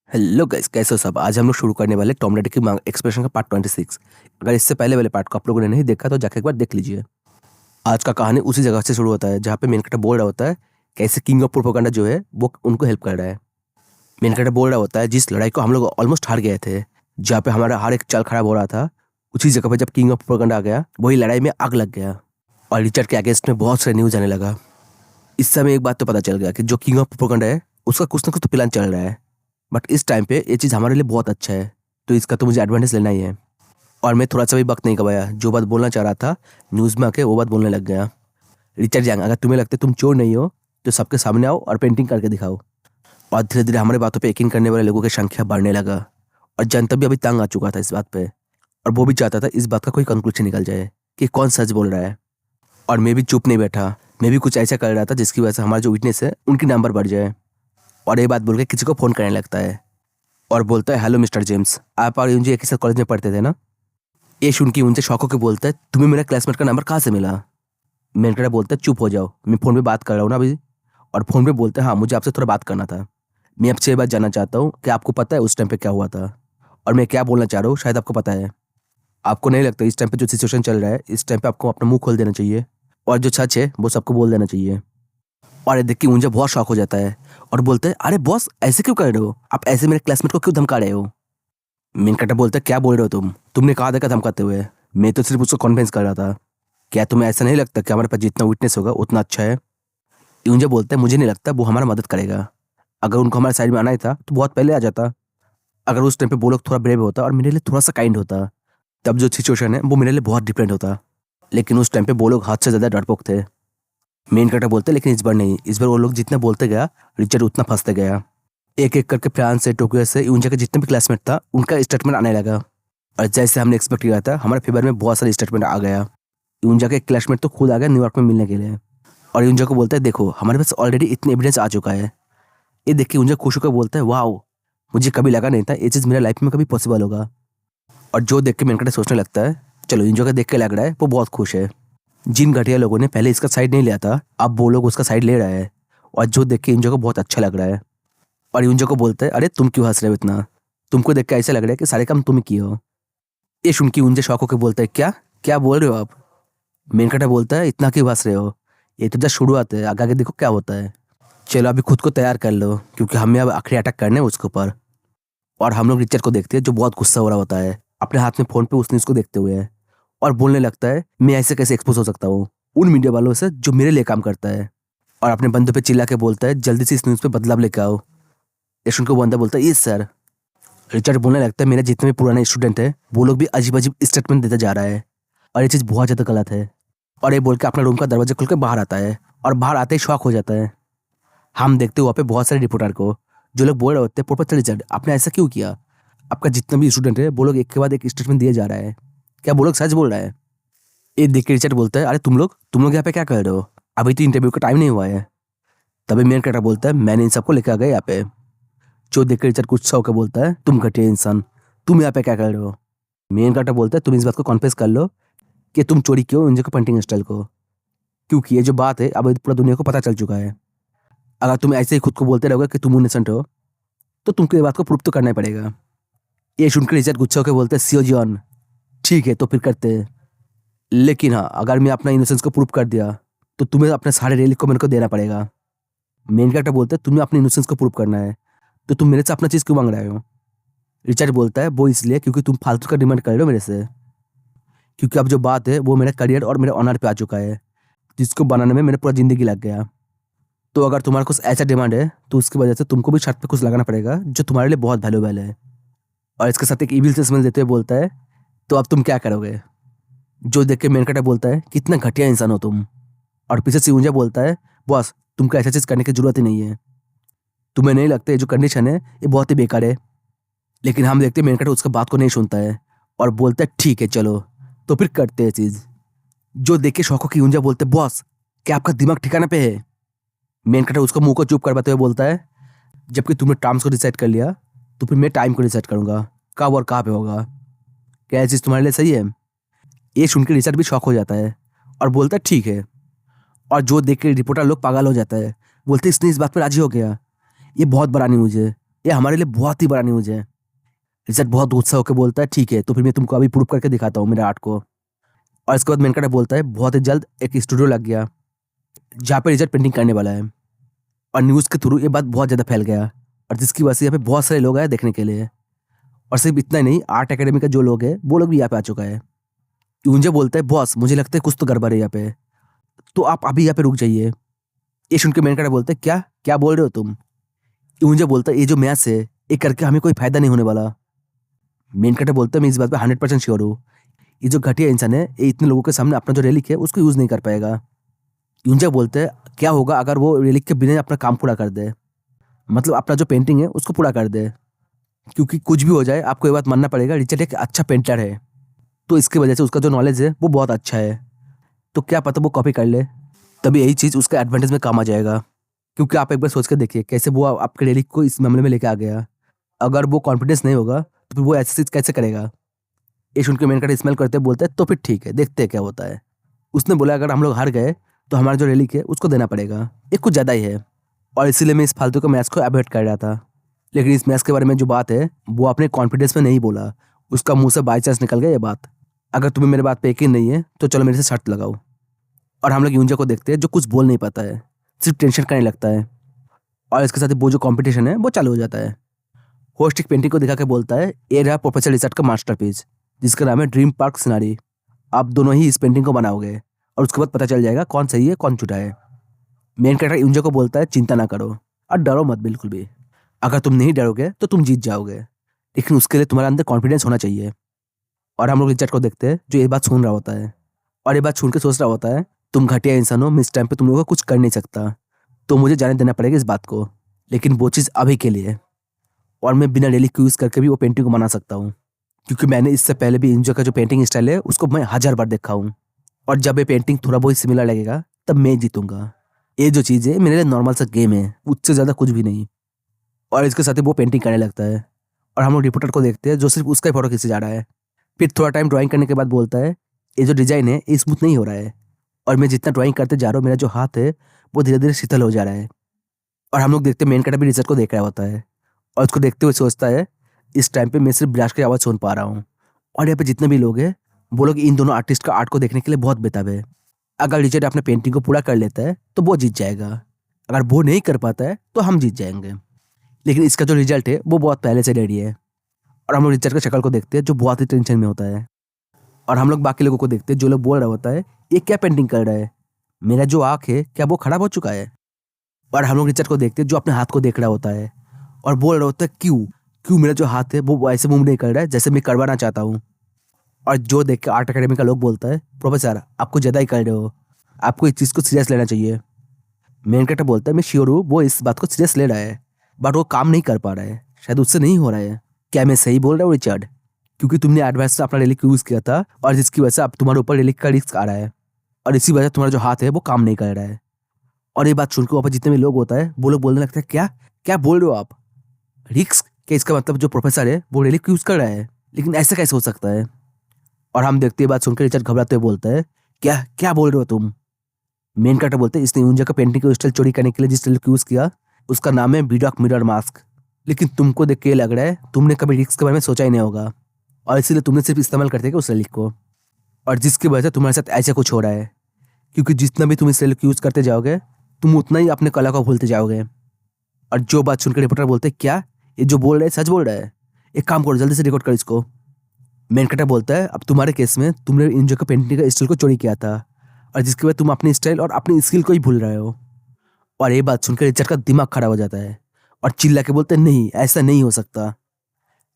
Hello guys, कैसे हो सब। आज हम लोग शुरू करने वाले टॉम रैडी की एक्सप्रेशन का पार्ट 26। अगर इससे पहले वाले पार्ट को आप लोगों ने नहीं देखा तो जाके एक बार देख लीजिए। आज का कहानी उसी जगह से शुरू होता है जहाँ पे मेन कैरेक्टर बोल रहा होता है कैसे किंग ऑफ प्रोपेगेंडा जो है वो उनको हेल्प कर रहा है। मेन कैरेक्टर बोल रहा होता है जिस लड़ाई को हम लोग ऑलमोस्ट हार गए थे, जहाँ पे हमारा हर एक चाल खराब हो रहा था, उसी जगह पे जब किंग ऑफ प्रोपेगेंडा आ गया वही लड़ाई में आग लग गया और रिचर्ड के अगेंस्ट में बहुत सारे न्यूज आने लगा। इस समय एक बात तो पता चल गया कि जो किंग ऑफ प्रोपेगेंडा है उसका कुछ ना कुछ तो प्लान चल रहा है। बट इस टाइम पे ये चीज़ हमारे लिए बहुत अच्छा है, तो इसका तो मुझे एडवांटेज लेना ही है। और मैं थोड़ा सा भी वक्त नहीं गवाया, जो बात बोलना चाह रहा था न्यूज़ में आके वो बात बोलने लग गया। रिचर्ड यांग, अगर तुम्हें लगता है तुम चोर नहीं हो तो सबके सामने आओ और पेंटिंग करके दिखाओ। और धीरे धीरे हमारे बातों पे यकीन करने वाले लोगों की संख्या बढ़ने लगा और जनता भी अभी तंग आ चुका था इस बात पे, और वो भी चाहता था इस बात का कोई कंक्लूजन निकल जाए कि कौन सच बोल रहा है। और मैं भी चुप नहीं बैठा, मैं भी कुछ ऐसा कर रहा था जिसकी वजह से हमारा जो विटनेस है उनकी नंबर बढ़ जाए। और ये बात बोल के किसी को फ़ोन करने लगता है और बोलता है, हेलो मिस्टर जेम्स, आप और यूंजी एक ही साथ कॉलेज में पढ़ते थे ना। ये सुन के उनसे शौक होकर बोलता है, तुम्हें मेरा क्लासमेट का नंबर कहाँ से मिला। मेनका बोलता है, चुप हो जाओ, मैं फ़ोन पे बात कर रहा हूँ ना अभी। और फ़ोन पे बोलता है, हाँ मुझे आपसे थोड़ा बात करना था। मैं आपसे ये बात जानना चाहता हूँ कि आपको पता है उस टाइम पे क्या हुआ था, और मैं क्या बोलना चाह रहा हूँ शायद आपको पता है। आपको नहीं लगता इस टाइम पे जो सिचुएशन चल रहा है, इस टाइम पे आपको अपना मुंह खोल देना चाहिए और जो सच है वो सबको बोल देना चाहिए। और ये देख के मुझे बहुत शौक हो जाता है और बोलता है, अरे बॉस ऐसे क्यों कर रहे हो, आप ऐसे मेरे क्लासमेट को क्यों धमका रहे हो। मेनकाटा बोलता है, क्या बोल रहे हो तुमने कहा देखा धमकाते हुए, मैं तो सिर्फ उसको कॉन्फ्रेंस कर रहा था। क्या तुम्हें ऐसा नहीं लगता कि हमारे पास जितना विटनेस होगा उतना अच्छा है। यूंजा बोलता है, मुझे नहीं लगता वो हमारा मदद करेगा। अगर उनको हमारे साइड में आना ही था तो बहुत पहले आ जाता। अगर उस टाइम पे वो लोग थोड़ा ब्रेव होता और मेरे लिए थोड़ा सा काइंड होता, तब जो सिचुएशन है वो मेरे लिए बहुत डिफरेंट होता। लेकिन उस टाइम पे वो लोग हाथ से ज़्यादा डरपोक थे। मेन कैरेक्टर बोलते लेकिन इस बार नहीं, इस बार वो लोग जितना बोलते गया रिचर्ड उतना फंसते गया। एक एक करके फ्रांस से, टोक्यो से, यूंजा के जितने भी क्लासमेट था उनका स्टेटमेंट आने लगा। और जैसे हमने एक्सपेक्ट किया था हमारे फेवर में बहुत सारे स्टेटमेंट आ गया। यूंजा के क्लासमेट तो खुद आ गया न्यूयॉर्क में मिलने के लिए। और यूंजा को बोलता है, देखो हमारे पास ऑलरेडी इतने एविडेंस आ चुका है। ये देख के यूंजा खुश होकर बोलता है, वाओ, मुझे कभी लगा नहीं था ये चीज़ मेरा लाइफ में कभी पॉसिबल होगा। और जो देख के मेनकटे सोचने लगता है, चलो यूंजा का देख के लग रहा है वो बहुत खुश है। जिन घटिया लोगों ने पहले इसका साइड नहीं लिया था अब वो लोग उसका साइड ले रहा है, और जो देख के यूंजा को बहुत अच्छा लग रहा है। और यूंजा को बोलता है, अरे तुम क्यों हंस रहे हो इतना, तुमको देख के ऐसा लग रहा है कि सारे काम तुम ही किए हो। ये सुन के यूंजा शौक होकर बोलता है, क्या क्या बोल रहे हो आप। मेनकाटा बोलता है, इतना क्यों हंस रहे हो, ये तो जस्ट शुरुआत है, आगे आगे देखो क्या होता है। चलो अभी खुद को तैयार कर लो क्योंकि हमें अब आखिरी अटैक करना है उसके ऊपर। और हम लोग रिचर्ड को देखते हैं जो बहुत गुस्सा हो रहा होता है अपने हाथ में फ़ोन पे उस न्यूज़ को देखते हुए, और बोलने लगता है, मैं ऐसे कैसे एक्सपोज हो सकता हूँ उन मीडिया वालों से जो मेरे लिए काम करता है। और अपने बंदों पे चिल्ला के बोलता है, जल्दी से इस न्यूज़ पे बदलाव लेके आओ। ये सुन के बंदा बोलता है, यस सर। रिचर्ड बोलने लगता है, मेरे जितने भी पुराने स्टूडेंट हैं वो लोग भी अजीब अजीब स्टेटमेंट देते जा रहा है और ये चीज़ बहुत ज़्यादा गलत है। और ये बोल के अपना रूम का दरवाजा खोल के बाहर आता है, और बाहर आते ही शॉक हो जाता है। हम देखते हुए वहाँ पे बहुत सारे रिपोर्टर को, जो लोग बोल रहे होते हैं, प्रोफेसर रिचर्ड आपने ऐसा क्यों किया, आपका जितना भी स्टूडेंट है वो लोग एक के बाद एक स्टेटमेंट दिए जा रहा है, क्या वो लोग सच बोल रहा है। ये देख के रिचर्ड बोलता है, अरे तुम लोग यहाँ पे क्या कर रहे हो, अभी तो इंटरव्यू का टाइम नहीं हुआ है। तभी मेन कैरेक्टर बोलता है, मैंने इन सबको लेकर आ गया यहाँ पे। जो देख के रिचर्ड गुस्सा होकर बोलता है, तुम घटिया इंसान, तुम यहाँ पे क्या कर रहे हो। मेन कैरेक्टर बोलता है, तुम इस बात को कॉन्फेस कर लो कि तुम चोरी क्यों इंजो के पेंटिंग स्टाइल को, क्योंकि ये जो बात है अब पूरा दुनिया को पता चल चुका है। अगर तुम ऐसे ही खुद को बोलते रहोगे कि तुम इनोसेंट हो तो तुमको ये बात को प्रूफ तो करना ही पड़ेगा। ये सुनकर रिचर्ड गुस्सा होकर बोलते हैं, सीओ जॉन ठीक है तो फिर करते हैं, लेकिन हाँ अगर मैं अपना इनोसेंस को प्रूफ कर दिया तो तुम्हें अपने सारे रिलीफ को मेरे को देना पड़ेगा। मेन कैरेक्टर बोलते हैं, तुम्हें अपने इनोसेंस को प्रूफ करना है तो तुम मेरे से अपना चीज़ क्यों मांग रहे हो। रिचर्ड बोलता है, वो इसलिए क्योंकि तुम फालतू का डिमांड कर रहे हो मेरे से, क्योंकि अब जो बात है वो मेरा करियर और मेरे ऑनर पे आ चुका है जिसको बनाने में मेरा पूरा ज़िंदगी लग गया। तो अगर तुम्हारा कुछ ऐसा डिमांड है तो उसकी वजह से तुमको भी शर्त पे कुछ लगाना पड़ेगा जो तुम्हारे लिए बहुत वैल्यूबल है। और इसके साथ एक इविल से स्मेल देते हुए बोलता है, तो अब तुम क्या करोगे। जो देख के मेनकाटा बोलता है, कितना घटिया इंसान हो तुम। और पीछे से यूंजा बोलता है, बॉस तुमको ऐसा चीज़ करने की जरूरत ही नहीं है, तुम्हें नहीं लगता ये जो कंडीशन है ये बहुत ही बेकार है। लेकिन हम देखते हैं मेनकाटा उसका बात को नहीं सुनता है और बोलता है, ठीक है चलो तो फिर करते हैं चीज़। जो देख के शौकों की यूंजा बोलते, बॉस क्या आपका दिमाग ठिकाने पे है। मेनकाटा उसका मुंह को चुप करवाते हुए बोलता है, जबकि तुमने टर्म्स को डिसाइड कर लिया तो फिर मैं टाइम को डिसाइड करूंगा कब और कहाँ पे होगा, क्या ये चीज़ तुम्हारे लिए सही है। ये सुन के रिचर्ड भी शॉक हो जाता है और बोलता है, ठीक है। और जो देख के रिपोर्टर लोग पागल हो जाता है, बोलते इसने इस बात पर राजी हो गया, ये बहुत बड़ा न्यूज़ है, ये हमारे लिए बहुत ही बड़ा न्यूज़ है। रिचर्ड बहुत गुस्सा होकर बोलता है ठीक है, तो फिर मैं तुमको अभी प्रूव करके दिखाता हूँ मेरे आर्ट को। और इसके बाद मेनकाटा बोलता है बहुत ही जल्द एक स्टूडियो लग गया जहाँ पे रिचर्ड पेंटिंग करने वाला है। और न्यूज़ के थ्रू ये बात बहुत ज़्यादा फैल गया, और जिसकी वजह से यहाँ पे बहुत सारे लोग आए देखने के लिए। और सिर्फ इतना ही नहीं, आर्ट एकेडमी का जो लोग हैं वो लोग भी यहाँ पे आ चुका है। यूंजे बोलता है बॉस मुझे लगता है कुछ तो गड़बड़ है यहाँ पे, तो आप अभी यहाँ पे रुक जाइए। ये सुन के मेनकाटा बोलते हैं क्या क्या बोल रहे हो तुम। यूंजे बोलता है ये जो मैच है ये करके हमें कोई फायदा नहीं होने वाला। मेनकाटा बोलता है मैं इस बात पे 100% श्योर हूँ, ये जो घटिया इंसान है ये इतने लोगों के सामने अपना जो रेलिक है उसको यूज नहीं कर पाएगा। यूंजा बोलते हैं क्या होगा अगर वो रेलिक के बिना अपना काम पूरा कर दे, मतलब अपना जो पेंटिंग है उसको पूरा कर दे। क्योंकि कुछ भी हो जाए आपको ये बात मानना पड़ेगा, रिचर्ड एक अच्छा पेंटर है, तो इसकी वजह से उसका जो नॉलेज है वो बहुत अच्छा है। तो क्या पता वो कॉपी कर ले, तभी यही चीज़ उसका एडवांटेज में काम आ जाएगा। क्योंकि आप एक बार सोच कर देखिए कैसे वो आपके रेलिक को इस मामले में लेके आ गया। अगर वो कॉन्फिडेंस नहीं होगा तो फिर वो ऐसी चीज़ कैसे करेगा। ये सुन के मेनकाटा स्मेल करते बोलते हैं तो फिर ठीक है देखते हैं क्या होता है। उसने बोला अगर हम लोग हार गए तो हमारा जो रेलिक है उसको देना पड़ेगा, ये कुछ ज़्यादा ही है। और इसीलिए मैं इस फालतू के मैच को अवॉइड कर रहा था। लेकिन इस मैच के बारे में जो बात है वो अपने कॉन्फिडेंस में नहीं बोला, उसका मुंह से बाई चांस निकल गया ये बात। अगर तुम्हें मेरे बात पे यकीन नहीं है तो चलो मेरे से शर्त लगाओ। और हम लोग यूंजा को देखते हैं जो कुछ बोल नहीं पाता है, सिर्फ टेंशन करने लगता है। और इसके साथ ही वो जो कंपटीशन है वो चालू हो जाता है। होस्ट एक पेंटिंग को दिखा के बोलता है ये रहा प्रोफेसर रिचर्ड का मास्टरपीस जिसका नाम है ड्रीम पार्क सिनारी। आप दोनों ही इस पेंटिंग को बनाओगे और उसके बाद पता चल जाएगा कौन सही है कौन झूठा है। मेन कैरेक्टर यूंजा को बोलता है चिंता ना करो और डरो मत बिल्कुल भी। अगर तुम नहीं डरोगे तो तुम जीत जाओगे, लेकिन उसके लिए तुम्हारे अंदर कॉन्फिडेंस होना चाहिए। और हम लोग रिचर्ड को देखते हैं जो ये बात सुन रहा होता है, और ये बात सुन के सोच रहा होता है तुम घटिया इंसान हो, मैं इस टाइम पे तुम लोगों को कुछ कर नहीं सकता, तो मुझे जाने देना पड़ेगा इस बात को। लेकिन वो चीज़ अभी के लिए, और मैं बिना डेली यूज़ करके भी वो पेंटिंग को बना सकता हूँ। क्योंकि मैंने इससे पहले भी इंजो का जो पेंटिंग स्टाइल है उसको मैं 1000 बार देखा हूँ। और जब ये पेंटिंग थोड़ा बहुत सिमिलर लगेगा तब मैं जीतूंगा। ये जो चीज़ है मेरे लिए नॉर्मल सा गेम है, उससे ज़्यादा कुछ भी नहीं। और इसके साथ ही वो पेंटिंग करने लगता है, और हम लोग रिपोर्टर को देखते हैं जो सिर्फ उसका ही फोटो खींचे जा रहा है। फिर थोड़ा टाइम ड्राइंग करने के बाद बोलता है ये जो डिज़ाइन है ये स्मूथ नहीं हो रहा है, और मैं जितना ड्राइंग करते जा रहा हूँ मेरा जो हाथ है वो धीरे धीरे शीतल हो जा रहा है। और हम लोग देखते हैं मेन कैरेक्टर भी रिचर्ड को देख रहा होता है, और उसको देखते हुए सोचता है इस टाइम पे मैं सिर्फ ब्रश की आवाज़ सुन पा रहा हूँ, और यहाँ पे जितने भी लोग हैं वो लोग इन दोनों आर्टिस्ट का आर्ट को देखने के लिए बहुत बेताब है। अगर रिचर्ड अपने पेंटिंग को पूरा कर लेता है तो वो जीत जाएगा, अगर वो नहीं कर पाता है तो हम जीत जाएंगे। लेकिन इसका जो रिजल्ट है वो बहुत पहले से रेडी है। और हम लोग रिचर्ड का शक्ल को देखते हैं जो बहुत ही टेंशन में होता है। और हम लोग बाकी लोगों को देखते हैं जो लोग बोल रहा होता है ये क्या पेंटिंग कर रहा है, मेरा जो आँख है क्या वो खराब हो चुका है। और हम लोग रिचर्ड को देखते हैं जो अपने हाथ को देख रहा होता है और बोल रहा होता है क्यों क्यों मेरा जो हाथ है वो ऐसे मूव नहीं कर रहा है जैसे मैं करवाना चाहता हूँ। और जो देख के आर्ट एकेडमी का लोग बोलता है प्रोफेसर आपको ज़्यादा ही कर रहे हो, आपको इस चीज़ को सीरियस लेना चाहिए। मेन कैरेक्टर बोलता है मैं श्योर हूँ वो इस बात को सीरियस ले रहा है, बट वो काम नहीं कर पा रहा है, शायद उससे नहीं हो रहा है। क्या मैं सही बोल रहा हूँ रिचर्ड? क्योंकि तुमने एडवाइस से अपना रिलिक यूज़ किया था और जिसकी वजह से अब तुम्हारे ऊपर रिलिक का रिस्क आ रहा है, और इसी वजह से तुम्हारा जो हाथ है वो काम नहीं कर रहा है। और ये बात सुनकर वहाँ पर जितने भी लोग होता है वो लोग बोलने लगता है क्या क्या बोल रहे हो आप, रिस्क के? इसका मतलब जो प्रोफेसर है वो रिलिक यूज़ कर रहा है, लेकिन ऐसा कैसे हो सकता है? और हम देखते ही बात सुनकर रिचर्ड घबराते हुए बोलता है क्या क्या बोल रहे हो तुम? मेन कैरेक्टर बोलते हैं इसने यूंजा का पेंटिंग को स्टाइल चोरी करने के लिए जिस स्टाइल को यूज़ किया उसका नाम है बीडॉक मिरर मास्क। लेकिन तुमको देख के लग रहा है तुमने कभी रिस्क के बारे में सोचा ही नहीं होगा, और इसीलिए तुमने सिर्फ इस्तेमाल करते उस रिलिक को, और जिसकी वजह से तुम्हारे साथ ऐसा कुछ हो रहा है। क्योंकि जितना भी तुम इस रिलिक यूज़ करते जाओगे तुम उतना ही अपने कला को भूलते जाओगे। और जो बात सुनकर रिपोर्टर बोलते हैं क्या ये जो बोल रहा है सच बोल रहा है, एक काम करो जल्दी से रिकॉर्ड कर इसको। मेन कैरेक्टर बोलता है अब तुम्हारे केस में तुमने इंजो का पेंटिंग का स्टाइल को चोरी किया था, और जिसकी वजह तुम अपनी स्टाइल और अपनी स्किल को ही भूल रहे हो। और ये बात सुनकर रिचर्ड का दिमाग खराब हो जाता है और चिल्ला के बोलते हैं नहीं ऐसा नहीं हो सकता।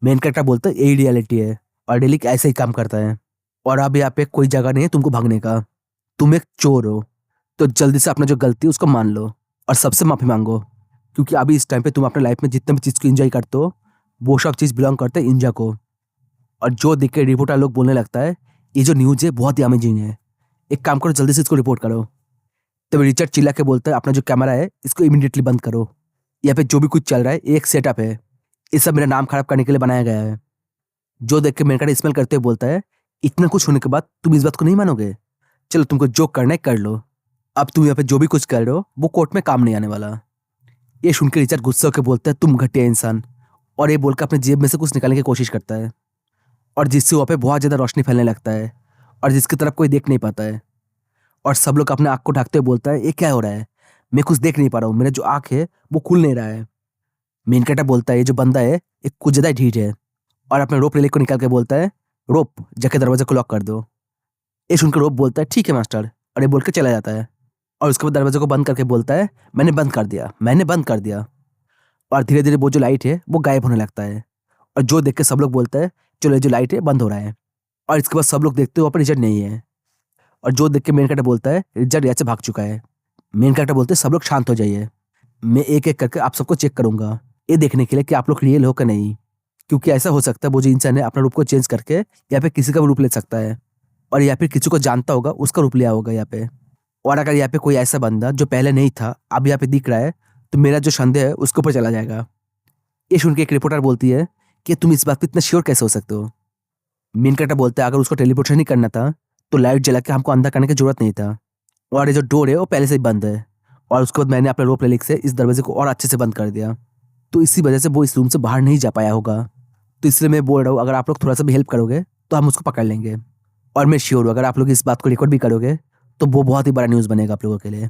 मेन कैरेक्टर बोलता है यही रियलिटी है और डेलिक ऐसे ही काम करता है, और अब यहाँ पे कोई जगह नहीं है तुमको भागने का। तुम एक चोर हो तो जल्दी से अपना जो गलती है उसको मान लो और सबसे माफ़ी मांगो, क्योंकि अभी इस टाइम पे तुम अपने लाइफ में जितने भी चीज़ को एंजॉय करते हो वो सब चीज़ बिलोंग करते हैं इंजा को। और जो देख के रिपोर्टर लोग बोलने लगता है ये जो न्यूज़ है बहुत ही अमेजिंग है, एक काम करो जल्दी से इसको रिपोर्ट करो। तब रिचर्ड चिल्ला के बोलता है अपना जो कैमरा है इसको इमीडिएटली बंद करो, यहाँ पे जो भी कुछ चल रहा है एक सेटअप है, ये सब मेरा नाम खराब करने के लिए बनाया गया है। जो देख के मेनका स्मेल करते हुए बोलता है इतना कुछ होने के बाद तुम इस बात को नहीं मानोगे, चलो तुमको जो करना है कर लो, अब तुम यहाँ पे जो भी कुछ कर रहे हो वो कोर्ट में काम नहीं आने वाला। ये सुन के रिचर्ड गुस्से होकर बोलता है तुम घटिया इंसान, और ये बोलकर अपने जेब में से कुछ निकालने की कोशिश करता है, और जिससे वहाँ पे बहुत ज़्यादा रोशनी फैलने लगता है और जिसकी तरफ कोई देख नहीं पाता है। और सब लोग अपने आँख को ढकते हुए बोलता है, ये क्या हो रहा है? मैं कुछ देख नहीं पा रहा हूँ, मेरा जो आँख है वो खुल नहीं रहा है। मेन कैरेक्टर बोलता है, ये जो बंदा है ये कुछ ज़्यादा ढीठ है, और अपने रोप रिले को निकाल के बोलता है, रोप जाके दरवाजे को लॉक कर दो। ये सुनकर रोप बोलता है, ठीक है मास्टर, और ये बोल के चला जाता है। और उसके बाद दरवाजे को बंद करके बोलता है, मैंने बंद कर दिया, मैंने बंद कर दिया। और धीरे धीरे वो जो लाइट है वो गायब होने लगता है, और जो देख के सब लोग बोलता है, चलो ये जो लाइट है बंद हो रहा है। और इसके बाद सब लोग देखते हो वहाँ पर रिचर्ड नहीं है, और जो देख के मेन कैरेक्टर बोलता है, रिचर्ड यहाँ से भाग चुका है। मेन कैरेक्टर बोलते हैं, सब लोग शांत हो जाइए, मैं एक एक करके आप सबको चेक करूंगा, ये देखने के लिए कि आप लोग रियल हो कि नहीं, क्योंकि ऐसा हो सकता है वो जो इंसान है अपना रूप को चेंज करके या फिर किसी का भी रूप ले सकता है, और या फिर किसी को जानता होगा उसका रूप लिया होगा यहाँ पे। और अगर यहाँ पे कोई ऐसा बंदा जो पहले नहीं था अब यहाँ पे दिख रहा है, तो मेरा जो संदेह है उसके ऊपर चला जाएगा। ये सुन के एक रिपोर्टर बोलती है कि तुम इस बात पर इतना श्योर कैसे हो सकते हो? मेन कैरेक्टर बोलता है, अगर उसको टेलीपोर्टेशन नहीं करना था तो लाइट जला के हमको अंदर करने की जरूरत नहीं था, और ये जो डोर है वो पहले से ही बंद है, और उसके बाद मैंने अपने रोप रिलिक से इस दरवाजे को और अच्छे से बंद कर दिया, तो इसी वजह से वो इस रूम से बाहर नहीं जा पाया होगा। तो इसलिए मैं बोल रहा हूँ, अगर आप लोग थोड़ा सा भी हेल्प करोगे तो हम उसको पकड़ लेंगे, और मैं श्योर हूँ अगर आप लोग इस बात को रिकॉर्ड भी करोगे तो वो बहुत ही बड़ा न्यूज़ बनेगा आप लोगों के लिए।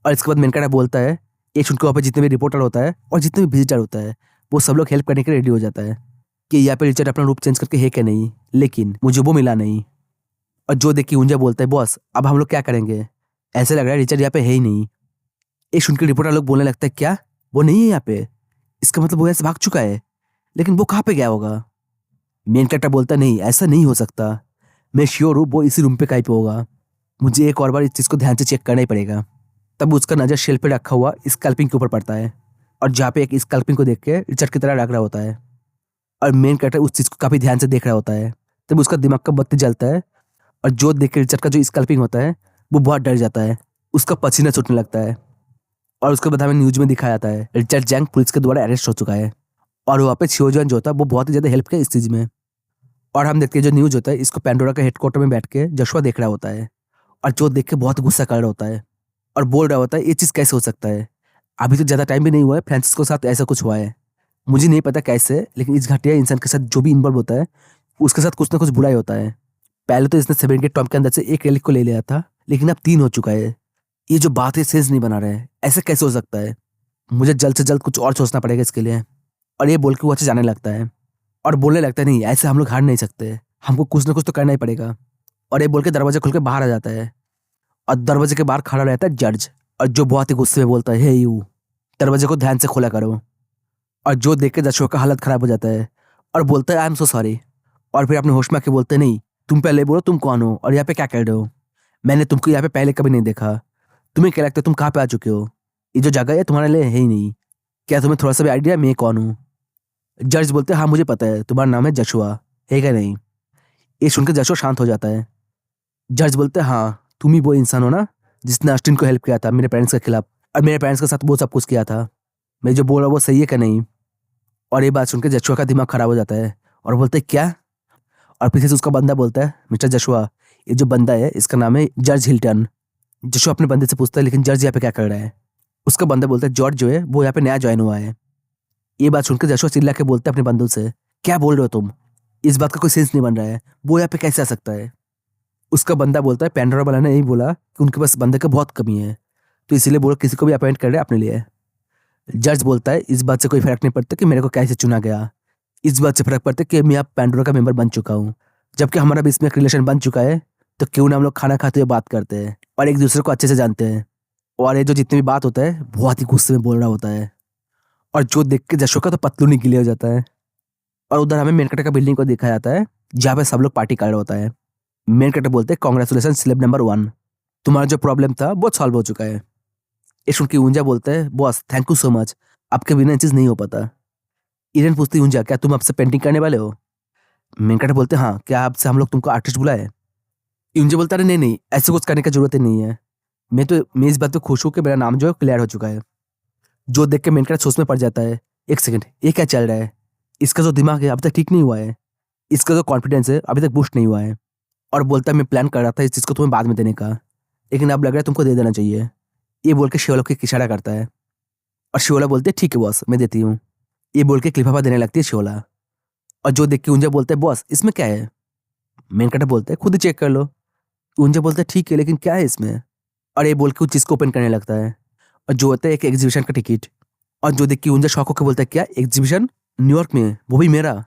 और इसके बाद मेन कैरेक्टर बोलता है, एक सुनकर वहाँ पे जितने भी रिपोर्टर होता है और जितने भी विजिटर होता है वो सब लोग हेल्प करने के लिए रेडी हो जाता है कि यहाँ पे रिचर्ड अपना रूप चेंज करके है क्या नहीं, लेकिन मुझे वो मिला नहीं। और जो देख के ऊंजा बोलता है, बॉस अब हम लोग क्या करेंगे? ऐसे लग रहा है रिचर्ड यहाँ पे है ही नहीं। एक सुनकर रिपोर्टर लोग बोलने लगता है, क्या वो नहीं है यहाँ पे? इसका मतलब वो यहाँ से भाग चुका है, लेकिन वो कहाँ पे गया होगा? मेन कैरेक्टर बोलता है, नहीं ऐसा नहीं हो सकता, मैं श्योर हूँ वो इसी रूम पे कहीं पे होगा, मुझे एक और बार इस चीज़ को ध्यान से चेक करना ही पड़ेगा। तब उसका नज़र शेल्फ पे रखा हुआ स्कैल्पिंग के ऊपर पड़ता है, और जहाँ पे एक स्कैल्पिंग को देख के रिचर्ड की तरह लग रहा होता है, और मेन कैरेक्टर उस चीज़ को काफ़ी ध्यान से देख रहा होता है। तब उसका दिमाग का बत्ती जलता है, और जो देख के रिचर्ड का जो स्कैल्पिंग होता है वो बहुत डर जाता है, उसका पसीना छूटने लगता है। और उसके बाद हमें न्यूज में दिखाया जाता है रिचर्ड जैंग पुलिस के द्वारा अरेस्ट हो चुका है, और वहाँ पे शिवजन जो होता है वो बहुत ही ज़्यादा हेल्प किया इस चीज़ में। और हम देखते हैं जो न्यूज होता है इसको पैंडोरा के हेडक्वार्टर में बैठ के जशुआ देख रहा होता है, और जो देख के बहुत गुस्सा कर रहा होता है और बोल रहा होता है, ये चीज़ कैसे हो सकता है? अभी तो ज़्यादा टाइम भी नहीं हुआ है, फ्रांसिस्को के साथ ऐसा कुछ हुआ है, मुझे नहीं पता कैसे, लेकिन इस घटिया इंसान के साथ जो भी इन्वॉल्व होता है उसके साथ कुछ ना कुछ बुरा ही होता है। पहले तो इसने 7 के टॉम के अंदर से एक रेलिक को ले लिया था, लेकिन अब 3 हो चुका है। ये जो बात है सेंस नहीं बना रहा है, ऐसे कैसे हो सकता है? मुझे जल्द से जल्द कुछ और सोचना पड़ेगा इसके लिए। और ये बोल के वो अच्छे जाने लगता है और बोलने लगता है, नहीं ऐसे हम लोग हार नहीं सकते, हमको कुछ ना कुछ तो करना ही पड़ेगा। और ये बोल के दरवाजा खुल के बाहर आ जाता है, और दरवाजे के बाहर खड़ा रहता है जज, और जो बहुत ही गुस्से में बोलता है, हे यू दरवाजे को ध्यान से खोला करो। और जो देख के जशुआ का हालत खराब हो जाता है और बोलता है, आई एम सो सॉरी। और फिर अपने होश में आके बोलते हैं, नहीं तुम पहले बोलो तुम कौन हो और यहाँ पे क्या कर रहे हो? मैंने तुमको यहाँ पे पहले कभी नहीं देखा, तुम्हें क्या लगता है तुम कहाँ पे आ चुके हो? ये जो जगह है तुम्हारे लिए है ही नहीं, क्या तुम्हें थोड़ा सा भी आइडिया मैं कौन हूँ? जज बोलते हैं, हाँ मुझे पता है, तुम्हारा नाम है जशुआ, है क्या नहीं? ये सुनकर जशुआ शांत हो जाता है। जज बोलते हैं, हाँ तुम ही वो इंसान हो ना जिसने अस्टिन को हेल्प किया था मेरे पेरेंट्स के खिलाफ, और मेरे पेरेंट्स के साथ वो सब कुछ किया था, मैं जो बोल रहा हूँ वो सही है क्या नहीं? और ये बात सुनकर जशुआ का दिमाग खराब हो जाता है और बोलते हैं, क्या? और पीछे से उसका बंदा बोलता है, मिस्टर जशुआ ये जो बंदा है इसका नाम है जॉर्ज हिल्टन। जशुआ अपने बंदे से पूछता है, लेकिन जॉर्ज यहाँ पे क्या कर रहा है? उसका बंदा बोलता है, जॉर्ज जो है वो यहाँ पे नया ज्वाइन हुआ है। ये बात सुनकर जशुआ चिल्ला के बोलता है अपने बंदों से, क्या बोल रहे हो तुम? इस बात का कोई सेंस नहीं बन रहा है, वो यहाँ पे कैसे आ सकता है? उसका बंदा बोलता है, पैंडोरा वाला ने यही बोला कि उनके पास बंदे की बहुत कमी है, तो इसीलिए बोल किसी को भी अपॉइंट कर रहे हैं अपने लिए। जज बोलता है, इस बात से कोई फर्क नहीं पड़ता कि मेरे को कैसे चुना गया, इस बात से फर्क पड़ता है कि मैं अब पैंडोरा का मेंबर बन चुका हूँ, जबकि हमारा भी इसमें एक रिलेशन बन चुका है, तो क्यों ना हम लोग खाना खाते हुए बात करते हैं और एक दूसरे को अच्छे से जानते हैं। और ये जो जितने भी बात होता है बहुत ही गुस्से में बोल रहा होता है, और जो देख के जशुआ का तो पतलून ही गीले हो जाता है। और उधर हमें मेन कैरेक्टर का बिल्डिंग को दिखाया जाता है जहाँ पे सब लोग पार्टी कर रहा होता है। मेन कैरेक्टर बोलते हैं, कांग्रेचुलेसन स्लेब नंबर 1, तुम्हारा जो प्रॉब्लम था वो सॉल्व हो चुका है। इश उनकी ऊंजा बोलता है, boss thank you so much, आपके बिना ये चीज़ नहीं हो पाता। इरन पूछती, ऊंजा क्या तुम आपसे पेंटिंग करने वाले हो? मेन कैरेक्टर बोलते हैं, हाँ क्या आपसे हम लोग तुमको आर्टिस्ट बुलाए? यूंजा बोलता है, नहीं नहीं ऐसे कुछ करने की जरूरत ही नहीं है, मैं इस बात पे खुश हूँ कि मेरा नाम जो है क्लियर हो चुका है। जो देख के मेन कैरेक्टर सोच में पड़ जाता है, एक सेकंड ये क्या चल रहा है? इसका जो दिमाग है अभी तक ठीक नहीं हुआ है, इसका जो कॉन्फिडेंस है अभी तक बूस्ट नहीं हुआ है। और बोलता है, मैं प्लान कर रहा था इस चीज़ को तुम्हें बाद में देने का, लेकिन अब लग रहा है तुमको दे देना चाहिए। ये बोल के शिवला को एक इशारा करता है, और शिवला बोलते है, ठीक है बॉस मैं देती हूँ। ये बोल के क्लिफाफा देने लगती है शिओला। और जो देख के ऊंजा बोलता है बॉस इसमें क्या है। मेन कटर बोलता है खुद ही चेक कर लो। ऊंजा बोलता है ठीक है लेकिन क्या है इसमें। और ये बोल के उस चीज को ओपन करने लगता है और जो होता है एक एग्जीबिशन का टिकट। और जो देख के ऊंजा शौक होकर बोलता है क्या एग्जीबिशन न्यूयॉर्क में, वो भी मेरा।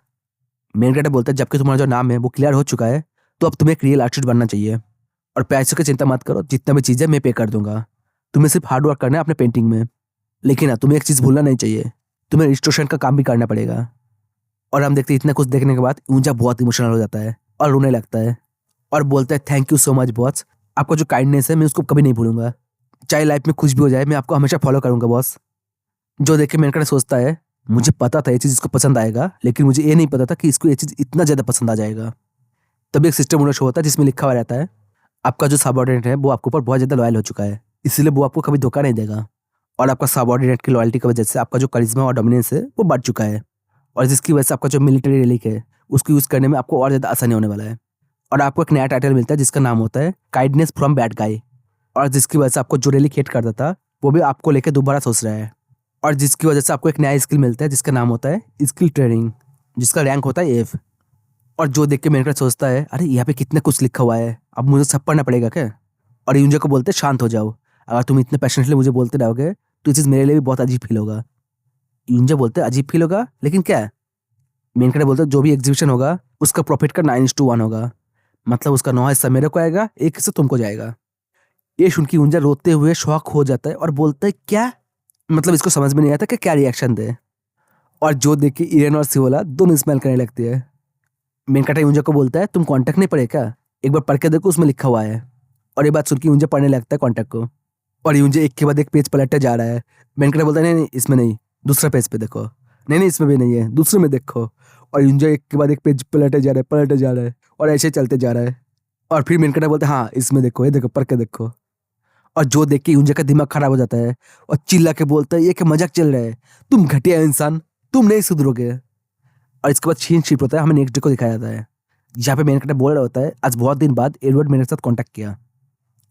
मेन कटर बोलता है जबकि तुम्हारा जो नाम है वो क्लियर हो चुका है तो अब तुम्हें एक रियल आर्टिस्ट बनना चाहिए और पैसों की चिंता मत करो, जितना भी चीज़ है मैं पे कर दूंगा। तुम्हें सिर्फ हार्ड वर्क करना है अपने पेंटिंग में। लेकिन हाँ तुम्हें एक चीज़ भूलना नहीं चाहिए, तुम्हें रजिस्ट्रेशन का काम भी करना पड़ेगा। और हम देखते हैं इतना कुछ देखने के बाद ऊंजा बहुत इमोशनल हो जाता है और रोने लगता है और बोलता है thank you so much boss, आपका जो काइंडनेस है मैं उसको कभी नहीं भूलूंगा। चाहे लाइफ में कुछ भी हो जाए मैं आपको हमेशा फॉलो करूंगा बॉस। जो देख के मेनका सोचता है मुझे पता था ये चीज़ इसको पसंद आएगा, लेकिन मुझे ये नहीं पता था कि इसको ये चीज़ इतना ज़्यादा पसंद आ जाएगा। तभी एक सिस्टम उन्हें शो होता है जिसमें लिखा हुआ रहता है आपका जो सबऑर्डिनेट है वो आपके ऊपर बहुत ज़्यादा लॉयल हो चुका है, इसीलिए वो आपको कभी धोखा नहीं देगा। और आपका सबऑर्डिनेट की लॉयल्टी की वजह से आपका जो करिश्मा और डोमिनेंस है वो बढ़ चुका है और जिसकी वजह से आपका जो मिलिट्री रिलीक है उसको यूज़ करने में आपको और ज़्यादा आसानी होने वाला है। और आपको एक नया टाइटल मिलता है जिसका नाम होता है काइंडनेस फ्रॉम बैड गाय। और जिसकी वजह से आपको जो रिलीक हेट करता था वो भी आपको लेकर दोबारा सोच रहा है। और जिसकी वजह से आपको एक नया स्किल मिलता है जिसका नाम होता है स्किल ट्रेनिंग, जिसका रैंक होता है एफ। और जो देख के मेनका सोचता है अरे यहाँ पे कितना कुछ लिखा हुआ है, अब मुझे सब पढ़ना पड़ेगा क्या। और यूंजा को बोलते शांत हो जाओ, अगर तुम इतने पैशनेटली मुझे बोलते रहोगे तो ये चीज़ मेरे लिए भी बहुत अजीब फील होगा। यूंजा बोलते अजीब फील होगा लेकिन क्या। मेनका बोलते जो भी एग्जीबिशन होगा उसका प्रॉफिट का 9:1 होगा, मतलब उसका 9 हिस्सा मेरे को आएगा, 1 हिस्सा तुमको जाएगा। ये सुन के यूंजा रोते हुए शॉक हो जाता है और बोलता है क्या, मतलब इसको समझ में नहीं आता कि क्या रिएक्शन दे। और जो देख के इरेन और सिवोला दोनों स्मेल करने लगती है। मेनकाटा यूंजा को बोलता है तुम कॉन्टैक्ट नहीं पढ़े क्या, एक बार पढ़ के देखो उसमें लिखा हुआ है। और ये बात सुन के यूंजा पढ़ने लगता है कॉन्टैक्ट को और यूंजा एक के बाद एक पेज पलटते जा रहा है। मेनकाटा बोलता है नहीं नहीं इसमें नहीं, दूसरा पेज पे देखो, नहीं नहीं इसमें भी नहीं है, दूसरे में देखो। और यूंजा एक के बाद एक पेज पलटे जा रहा है और ऐसे चलते जा रहा है। और फिर मेनकाटा बोलता है हाँ इसमें देखो, ये देखो पढ़ के देखो। और जो देख के यूंजा का दिमाग खराब हो जाता है और चिल्ला के बोलता है ये क्या मजाक चल रहा है, तुम घटिया इंसान, तुम नहीं सुधरोगे। और इसके बाद सीन शिफ्ट होता है, हमें नेक्स्ट डे को दिखाया जाता है जहाँ पे मेन कैरेक्टर बोल रहा होता है आज बहुत दिन बाद एडवर्ड मेरे साथ कांटेक्ट किया।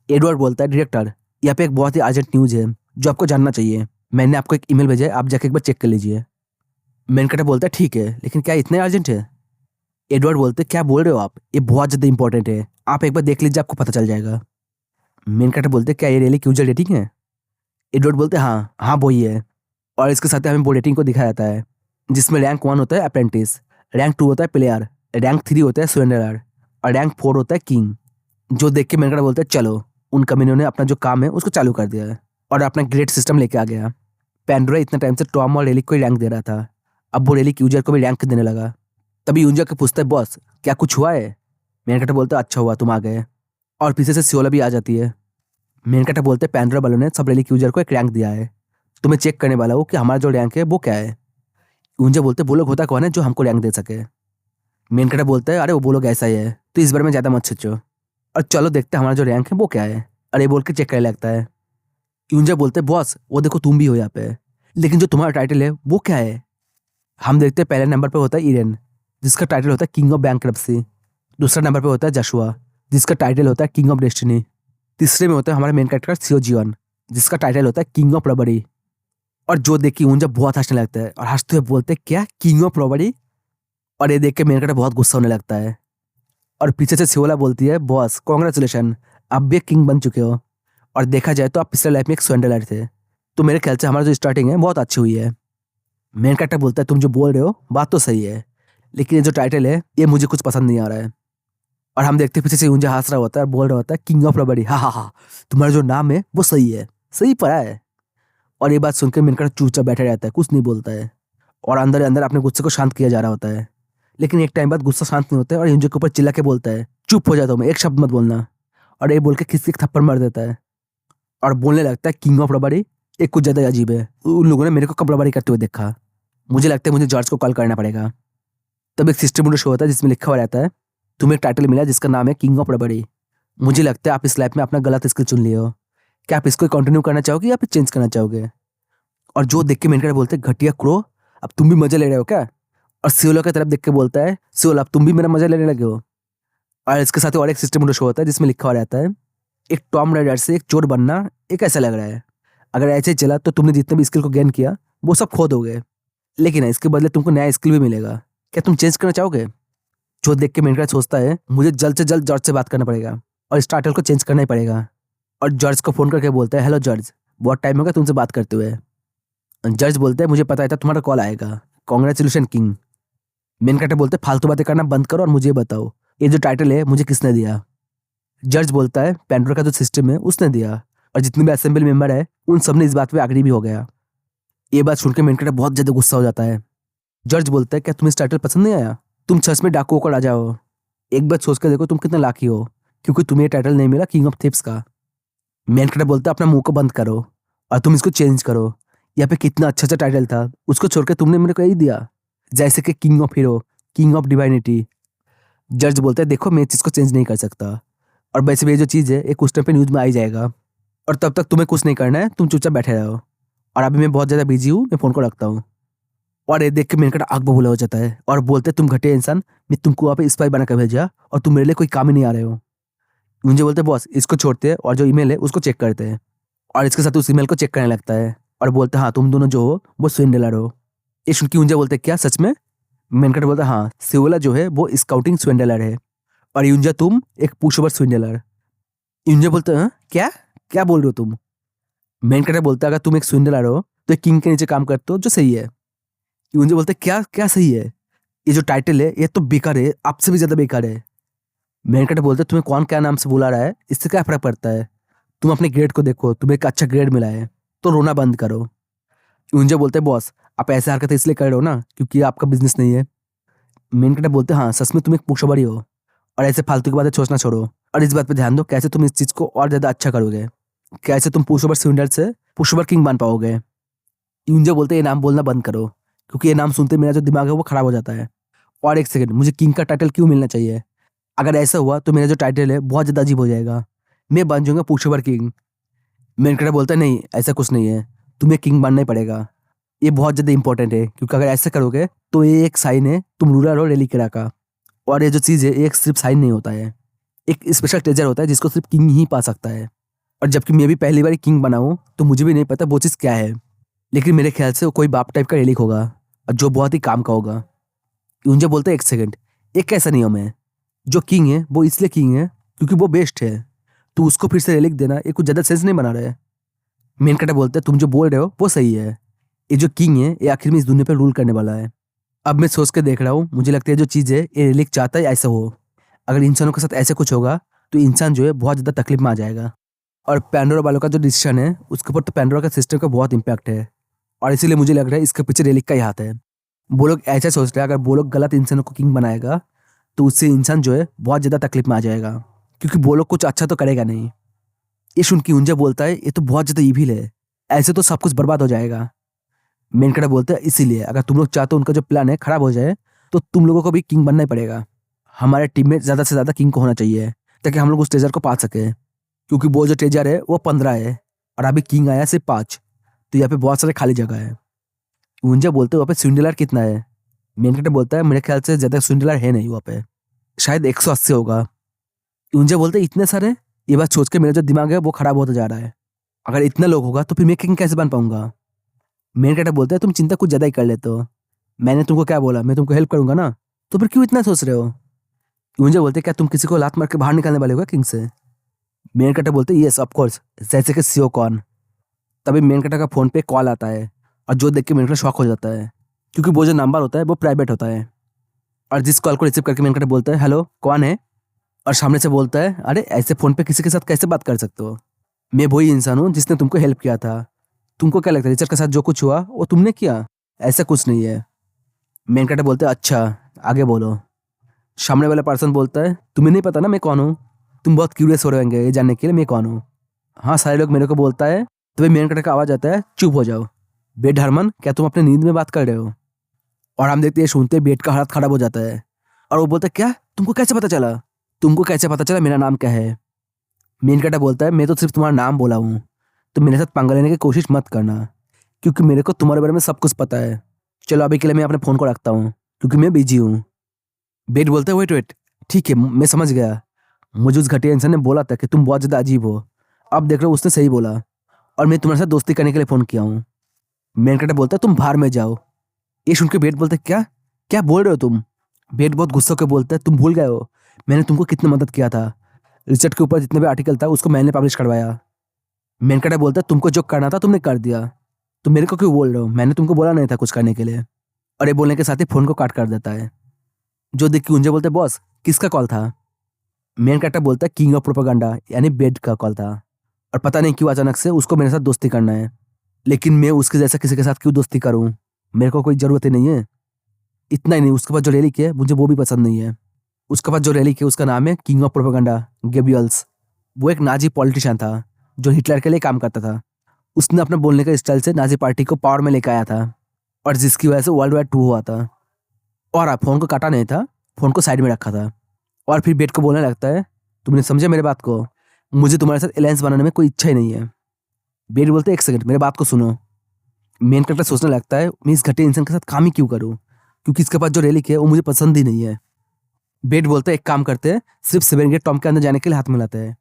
एडवर्ड बोलता है डायरेक्टर यहाँ पे एक बहुत ही अर्जेंट न्यूज़ है जो आपको जानना चाहिए, मैंने आपको एक ईमेल भेजा है, आप जाके एक बार चेक कर लीजिए। मेन कैरेक्टर बोलता है ठीक है लेकिन क्या इतने अर्जेंट है। एडवर्ड बोलते क्या बोल रहे हो आप, ये बहुत ज़्यादा इंपॉर्टेंट है, आप एक बार देख लीजिए आपको पता चल जाएगा। मेन कैरेक्टर बोलते क्या ये रियली क्यूजल रेटिंग है। एडवर्ड बोलते हाँ हाँ वही है। और इसके साथ हमें वो रेटिंग को दिखाया जाता है जिसमें रैंक 1 होता है अप्रेंटिस, रैंक 2 होता है प्लेयर, रैंक 3 होता है सरेंडरर और रैंक 4 होता है किंग। जो देख के मेनका बोलता है चलो, उन कमीनों ने अपना जो काम है उसको चालू कर दिया है और अपना ग्रेड सिस्टम लेके आ गया। पैंडोरा इतने टाइम से टॉम और रेलिक को ही रैंक दे रहा था, अब वो रेलिक यूजर को भी रैंक देने लगा। तभी यूजर को पूछता है बॉस क्या कुछ हुआ है। मेनका बोलता है अच्छा हुआ तुम आ गए। और पीछे से सियोला भी आ जाती है। मेनका बोलते हैं पैंडोरा वालों ने सब रेलिक यूजर को एक रैंक दिया है, तो मैं चेक करने वाला हूँ कि हमारा जो रैंक है वो क्या है। यूंजा बोलते वो लोग होता कौन है जो हमको रैंक दे सके। मेन कैरेक्टर बोलता है अरे वो लोग ऐसा ही है, तो इस बारे में ज़्यादा मत सोचो और चलो देखते हैं हमारा जो रैंक है वो क्या है। अरे बोल के चेक करने लगता है। यूंजा बोलते बॉस वो देखो तुम भी हो यहाँ पे, लेकिन जो तुम्हारा टाइटल है वो क्या है। हम देखते हैं पहले नंबर पे होता है इरेन जिसका टाइटल होता है किंग ऑफ बैंक्रप्सी। दूसरा नंबर पे होता है जशुआ जिसका टाइटल होता है किंग ऑफ डेस्टिनी। तीसरे में होता है हमारा मेन कैरेक्टर सियोजियन जिसका टाइटल होता है किंग ऑफ रबरी। और जो देख के यूंजा बहुत हंसने लगता है और हंसते हुए बोलते हैं क्या किंग ऑफ रबरी। और ये देख के मेन कैरेक्टर बहुत गुस्सा होने लगता है और पीछे से सियोला बोलती है बॉस कॉन्ग्रेचुलेशन, आप भी एक किंग बन चुके हो और देखा जाए तो आप पिछले लाइफ में एक स्वैंडलर थे, तो मेरे ख्याल से हमारा जो स्टार्टिंग है बहुत अच्छी हुई है। मेन कैरेक्टर बोलता है तुम जो बोल रहे हो बात तो सही है, लेकिन ये जो टाइटल है ये मुझे कुछ पसंद नहीं आ रहा है। और हम देखते पीछे से यूंजा हंस रहा होता है और बोल रहा होता है किंग ऑफ रबरी, हा हा हा, तुम्हारा जो नाम है वो सही है, सही पढ़ा है। और ये बात सुनकर मेन कैरेक्टर चुपचाप बैठा रहता है, कुछ नहीं बोलता है और अंदर अंदर अपने गुस्से को शांत किया जा रहा होता है। लेकिन एक टाइम बाद गुस्सा शांत नहीं होता है और यूंजा के ऊपर चिल्ला के बोलता है चुप हो जाता हूँ मैं, एक शब्द मत बोलना। और ये बोल के किसी एक थप्पड़ मार देता है और बोलने लगता है किंग ऑफ रबरी एक कुछ ज़्यादा अजीब है, उन लोगों ने मेरे को कब रबरी करते हुए देखा, मुझे लगता है मुझे जॉर्ज को कॉल करना पड़ेगा। तब एक सिस्टम विंडो शो होता है जिसमें लिखा हुआ रहता है तुम्हें एक टाइटल मिला जिसका नाम है किंग ऑफ रबरी, मुझे लगता है आप इस लाइफ में अपना गलत स्किल चुन लिए हो, क्या आप इसको कंटिन्यू करना चाहोगे या फिर चेंज करना चाहोगे। और जो देख के मेन कैरेक्टर बोलते हैं घटिया क्रो, अब तुम भी मजा ले रहे हो क्या। और सियोला की तरफ देख के बोलता है सियोला अब तुम भी मेरा मजा लेने लगे हो। और इसके साथ और एक सिस्टम विंडो शो होता है जिसमें लिखा हुआ रहता है एक टॉम राइडर से एक चोर बनना एक ऐसा लग रहा है, अगर ऐसे ही चला तो तुमने जितने भी स्किल को गेन किया वो सब खो दोगे, लेकिन इसके बदले तुमको नया स्किल भी मिलेगा। क्या तुम चेंज करना चाहोगे? जो देख के मेनका सोचता है मुझे जल्द से जल्द जॉर्ज से बात करना पड़ेगा और इस टाइटल को चेंज करना ही पड़ेगा। और जॉर्ज को फोन करके बोलता है, हेलो जॉर्ज, बहुत टाइम हो गया तुमसे बात करते हुए। जॉर्ज बोलता है, मुझे पता था तुम्हारा कॉल आएगा, कॉन्ग्रेचुलेशन किंग। मेनकाटा बोलते हैं, फालतू बातें करना बंद करो और मुझे बताओ ये जो टाइटल है मुझे किसने दिया? जज बोलता है, पेंडोरा का जो सिस्टम है उसने दिया, और जितने भी असेंबली मेंबर है उन सब ने इस बात पे एग्री भी हो गया। ये बात सुनकर मेनकाटा बहुत ज्यादा गुस्सा हो जाता है। जज बोलता है, क्या तुम्हें इस टाइटल पसंद नहीं आया? तुम सच में डाकुओं का राजा हो। एक बात सोच कर देखो तुम कितने लाकी हो, क्योंकि तुम्हें ये टाइटल नहीं मिला किंग ऑफ थिप्स का। मेनकाटा बोलता है, अपना मुंह को बंद करो और तुम इसको चेंज करो। यहाँ पे कितना अच्छा अच्छा टाइटल था, उसको छोड़कर तुमने मेरे को यही दिया, जैसे कि king of hero, king of divinity. जज बोलता है, देखो मैं इस चीज को चेंज नहीं कर सकता, और वैसे भी ये जो चीज़ है एक उस टाइम पे न्यूज़ में आ ही जाएगा, और तब तक तुम्हें कुछ नहीं करना है, तुम चुपचाप बैठे रहो। और अभी मैं बहुत ज़्यादा बिजी हूँ, मैं फ़ोन को रखता हूँ। और ये देख के मेनकाटा आग बबूला हो जाता है और बोलते, तुम घटिया इंसान, मैं तुमको वहाँ पे स्पाई बना कर भेजा और तुम मेरे लिए कोई काम ही नहीं आ रहे हो। मुझे बोलते, बॉस इसको छोड़ते हैं और जो ईमेल है उसको चेक करते हैं। और इसके साथ उस ईमेल को चेक करने लगता है और बोलते, हाँ तुम दोनों जो हो वो स्विंडलर हो। ये सुन के यूंजा बोलते, क्या सच में? मेनकाटा बोलता, हाँ सिवला जो है वो स्काउटिंग स्विंडलर है, और यूंजा तुम एक पुशओवर स्विंडलर। यूंजा बोलते, हाँ क्या क्या बोल रहे हो तुम? मेनकाटा बोलता है, अगर तुम एक स्विंडलर हो तो एक किंग के नीचे काम करते हो, जो सही है। यूंजा बोलते, क्या क्या सही है? ये जो टाइटल है ये तो बेकार है, आपसे भी ज्यादा बेकार है। मेनकाटा बोलते, तुम्हें कौन क्या नाम से बुला रहा है, इससे क्या फर्क पड़ता है? तुम अपने ग्रेड को देखो, तुम्हें एक अच्छा ग्रेड मिला है, तो रोना बंद करो। यूंजा बोलते, बॉस आप ऐसे हरकत इसलिए कर रहे हो ना क्योंकि ये आपका बिजनेस नहीं है। मेनकाटा बोलते, हाँ सच में तुम एक पुशोवर हो, और ऐसे फालतू की बातें सोचना छोड़ो और इस बात पे ध्यान दो कैसे तुम इस चीज को और ज्यादा अच्छा करोगे, कैसे तुम पुशओवर स्विंडल से पुशओवर किंग बन पाओगे। यूंजा बोलते, ये नाम बोलना बंद करो, क्योंकि ये नाम सुनते मेरा जो दिमाग है वो खराब हो जाता है। और एक सेकंड, मुझे किंग का टाइटल क्यों मिलना चाहिए? अगर ऐसा हुआ तो मेरा जो टाइटल है बहुत ज्यादा अजीब हो जाएगा, मैं बन जाऊंगा पुशओवर किंग। मेनकाटा बोलता है, नहीं ऐसा कुछ नहीं है, तुम्हें किंग बनना ही पड़ेगा, ये बहुत ज्यादा इंपॉर्टेंट है, क्योंकि अगर ऐसा करोगे तो ये एक साइन है तुम रूलर हो रेलिकेरा का। और ये जो चीज़ है एक सिर्फ साइन नहीं होता है, एक स्पेशल ट्रेजर होता है जिसको सिर्फ किंग ही पा सकता है। और जबकि मैं भी पहली बार किंग बना हूँ तो मुझे भी नहीं पता वो चीज़ क्या है, लेकिन मेरे ख्याल से वो कोई बाप टाइप का रेलिक होगा और जो बहुत ही काम का होगा। यूंजा बोलते, एक सेकंड, एक कैसा नियम है? जो किंग है वो इसलिए किंग है क्योंकि वो बेस्ट है, तो उसको फिर से रेलिक देना ये कुछ ज़्यादा सेंस नहीं बना रहे। मेनकाटा बोलते हैं, तुम जो बोल रहे हो वो सही है, ये जो किंग है ये आखिर में इस दुनिया पर रूल करने वाला है। अब मैं सोच के देख रहा हूँ, मुझे लगता है जो चीज़ है ये रेलिक चाहता है ऐसा हो। अगर इंसानों के साथ ऐसे कुछ होगा तो इंसान जो है बहुत ज़्यादा तकलीफ में आ जाएगा। और पैंडोरा वालों का जो डिसीजन है उसके ऊपर तो पैंडोरा का सिस्टम का बहुत इंपैक्ट है, और इसीलिए मुझे लग रहा है इसके पीछे रेलिक का ही हाथ है। वो लोग ऐसा सोच रहे हैं, अगर वो लोग गलत इंसानों को किंग बनाएगा तो उससे इंसान जो है बहुत ज़्यादा तकलीफ में आ जाएगा, क्योंकि वो लोग कुछ अच्छा तो करेगा नहीं। ये सुन के यूंजा बोलता है, ये तो बहुत ज़्यादा ईविल है, ऐसे तो सब कुछ बर्बाद हो जाएगा। मेनकाटा बोलता है, इसीलिए अगर तुम लोग चाहते हो उनका जो प्लान है खराब हो जाए तो तुम लोगों को भी किंग बनना ही पड़ेगा। हमारे टीम में ज़्यादा से ज़्यादा किंग को होना चाहिए ताकि हम लोग उस ट्रेजर को पा सके, क्योंकि वो जो ट्रेजर है वो 15 है और अभी किंग आया सिर्फ 5, तो यहाँ पे बहुत सारे खाली जगह है। यूंजा बोलते वहाँ पे स्विंडलर कितना है? मेनकाटा बोलता है, मेरे ख्याल से ज़्यादा स्विंडलर है नहीं वहाँ पे, शायद 180 होगा। यूंजा बोलते इतने सारे? ये बात सोच के मेरा जो दिमाग है वो खराब होता जा रहा है। अगर इतना लोग होगा तो फिर मैं किंग कैसे बन पाऊंगा? मेनकाटा बोलता है, तुम चिंता कुछ ज़्यादा ही कर लेते हो, मैंने तुमको क्या बोला, मैं तुमको हेल्प करूंगा ना, तो फिर क्यों इतना सोच रहे हो? यूंजा बोलते, क्या तुम किसी को लात मार के बाहर निकालने वाले हो क्या किंग से? मेनकाटा बोलते, यस ऑफ कोर्स, जैसे कि सीओ कौन। तभी मेनकाटा का फोन पे कॉल आता है और जो देख के मेनकाटा शॉक हो जाता है, क्योंकि वो जो नंबर होता है वो प्राइवेट होता है। और जिस कॉल को रिसीव करके मेनकाटा बोलता है, हेलो कौन है? और सामने से बोलता है, अरे ऐसे फोन पे किसी के साथ कैसे बात कर सकते हो? मैं वही इंसान हूँ जिसने तुमको हेल्प किया था, तुमको क्या लगता है रिचर्ड के साथ जो कुछ हुआ वो तुमने किया? ऐसा कुछ नहीं है। मेनकाटा बोलते हैं, अच्छा आगे बोलो। सामने वाला पर्सन बोलता है, तुम्हें नहीं पता ना मैं कौन हूँ? तुम बहुत क्यूरियस हो रहे होंगे ये जानने के लिए मैं कौन हूँ। हाँ सारे लोग मेरे को बोलता है। तभी मेनकाटा का आवाज़ आता है, चुप हो जाओ बेड हरमन, क्या तुम अपने नींद में बात कर रहे हो? और हम देखते हैं सुनते बेड का हालत खराब हो जाता है और वो बोलता है, क्या तुमको कैसे पता चला? तुमको कैसे पता चला मेरा नाम क्या है? मेनकाटा बोलता है, मैं तो सिर्फ तुम्हारा नाम बोला हूँ, तो मेरे साथ पंगा लेने की कोशिश मत करना, क्योंकि मेरे को तुम्हारे बारे में सब कुछ पता है। चलो अभी के लिए मैं अपने फ़ोन को रखता हूँ क्योंकि मैं बिजी हूँ। बेट बोलता है, वेट वेट, ठीक है मैं समझ गया, मुझे उस घटिया इंसान ने बोला था कि तुम बहुत ज़्यादा अजीब हो, अब देख रहे हो उसने सही बोला और मैं तुम्हारे साथ दोस्ती करने के लिए फ़ोन किया हूँ। मेनकाटा बोलता है, तुम बाहर में जाओ। ये सुन के बेट बोलता है क्या क्या बोल रहे हो तुम। बेट बहुत गुस्सा होकर बोलता है तुम भूल गए हो मैंने तुमको कितनी मदद किया था। रिचर्ड के ऊपर जितने भी आर्टिकल था उसको मैंने पब्लिश करवाया। मेनकाटा बोलता है तुमको जो करना था तुमने कर दिया, तुम मेरे को क्यों बोल रहे हो, मैंने तुमको बोला नहीं था कुछ करने के लिए। और ये बोलने के साथ ही फोन को काट कर देता है। जो देख के उंजे बोलते हैं बॉस किसका कॉल था। मेन कैरेक्टर बोलता है किंग ऑफ प्रोपेगेंडा यानी बेट का कॉल था, और पता नहीं क्यों अचानक से उसको मेरे साथ दोस्ती करना है। लेकिन मैं उसके जैसा किसी के साथ क्यों दोस्ती करूं, मेरे को कोई ज़रूरत ही नहीं है। इतना ही नहीं, उसके पास जो रैली है मुझे वो भी पसंद नहीं है। उसके पास जो रैली है उसका नाम है किंग ऑफ प्रोपेगेंडा गेब्रियल्स। वो एक नाजी पॉलिटिशियन था जो हिटलर के लिए काम करता था। उसने अपने बोलने के स्टाइल से नाजी पार्टी को पावर में लेकर आया था, और जिसकी वजह से वर्ल्ड वॉर 2 हुआ था। और आप फोन को काटा नहीं था, फोन को साइड में रखा था। और फिर बेट को बोलने लगता है तुमने समझा मेरे बात को, मुझे तुम्हारे साथ अलायंस बनाने में कोई इच्छा ही नहीं है। बेट बोलते एक सेकंड मेरे बात को सुनो। मेन कैरेक्टर सोचने लगता है मैं इस घटिया इंसान के साथ काम ही क्यों करूं, क्योंकि इसके पास जो रेलिक है वो मुझे पसंद ही नहीं है। बेट बोलते एक काम करते हैं, सिर्फ 7 गेट टॉम के अंदर जाने के लिए हाथ मिलाते हैं।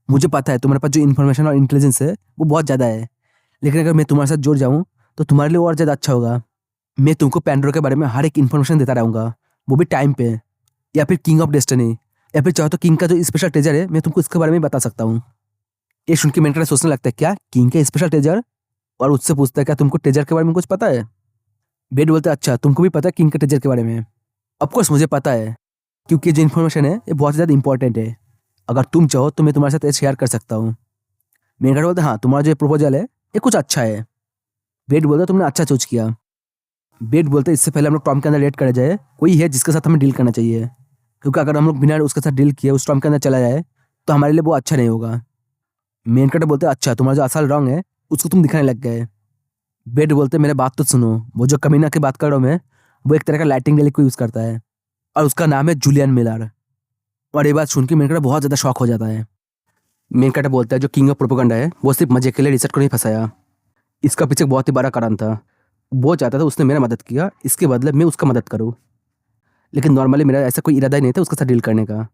मुझे पता है तुम्हारे पास जो इन्फॉर्मेशन और इंटेलिजेंस है वो बहुत ज़्यादा है, लेकिन अगर मैं तुम्हारे साथ जुड़ जाऊँ तो तुम्हारे लिए और ज़्यादा अच्छा होगा। मैं तुमको पैंडोरा के बारे में हर एक इन्फॉर्मेशन देता रहूँगा, वो भी टाइम पे। या फिर किंग ऑफ डेस्टिनी, या फिर चाहो तो किंग का जो स्पेशल ट्रेजर है मैं तुमको इसके बारे में बता सकता हूँ। ये सुन के मेन सोचने लगता है क्या किंग का स्पेशल ट्रेजर, और उससे पूछता है क्या तुमको ट्रेजर के बारे में कुछ पता है। बेट बोलता है अच्छा तुमको भी पता है किंग के ट्रेजर के बारे में। ऑफकोर्स मुझे पता है, क्योंकि जो इन्फॉर्मेशन है ये बहुत ज़्यादा इंपॉर्टेंट है। अगर तुम चाहो तो मैं तुम्हारे साथ ये शेयर कर सकता हूँ। मेन बोलता है हाँ तुम्हारा जो प्रपोजल है ये कुछ अच्छा है। बेट बोलता है तुमने अच्छा चूज किया। बेट बोलते इससे पहले हम लोग टॉम के अंदर रेड करे जाए, कोई है जिसके साथ हमें डील करना चाहिए, क्योंकि अगर हम लोग बिना उसके साथ डील किए उस टॉम के अंदर चला जाए तो हमारे लिए वो अच्छा नहीं होगा। मेन कैरेक्टर बोलते अच्छा तुम्हारा जो असल रंग है उसको तुम दिखाने लग गए। बेट बोलते मेरे बात तो सुनो, वो जो कमीना की बात कर रहा हूँ मैं, वो एक तरह का लाइटिंग डेली को यूज़ करता है, और उसका नाम है जूलियन मिलर। और ये बात सुन के मेन कैरेक्टर बहुत ज़्यादा शॉक हो जाता है। मेन कैरेक्टर बोलता है जो किंग ऑफ प्रोपेगेंडा है वो सिर्फ मजे के लिए रिसर्च को नहीं फंसाया, इसका पीछे बहुत ही बड़ा कारण था। वो चाहता था उसने मेरा मदद किया, इसके बदले मैं उसका मदद करूँ। लेकिन नॉर्मली मेरा ऐसा कोई इरादा ही नहीं था उसके साथ डील करने का।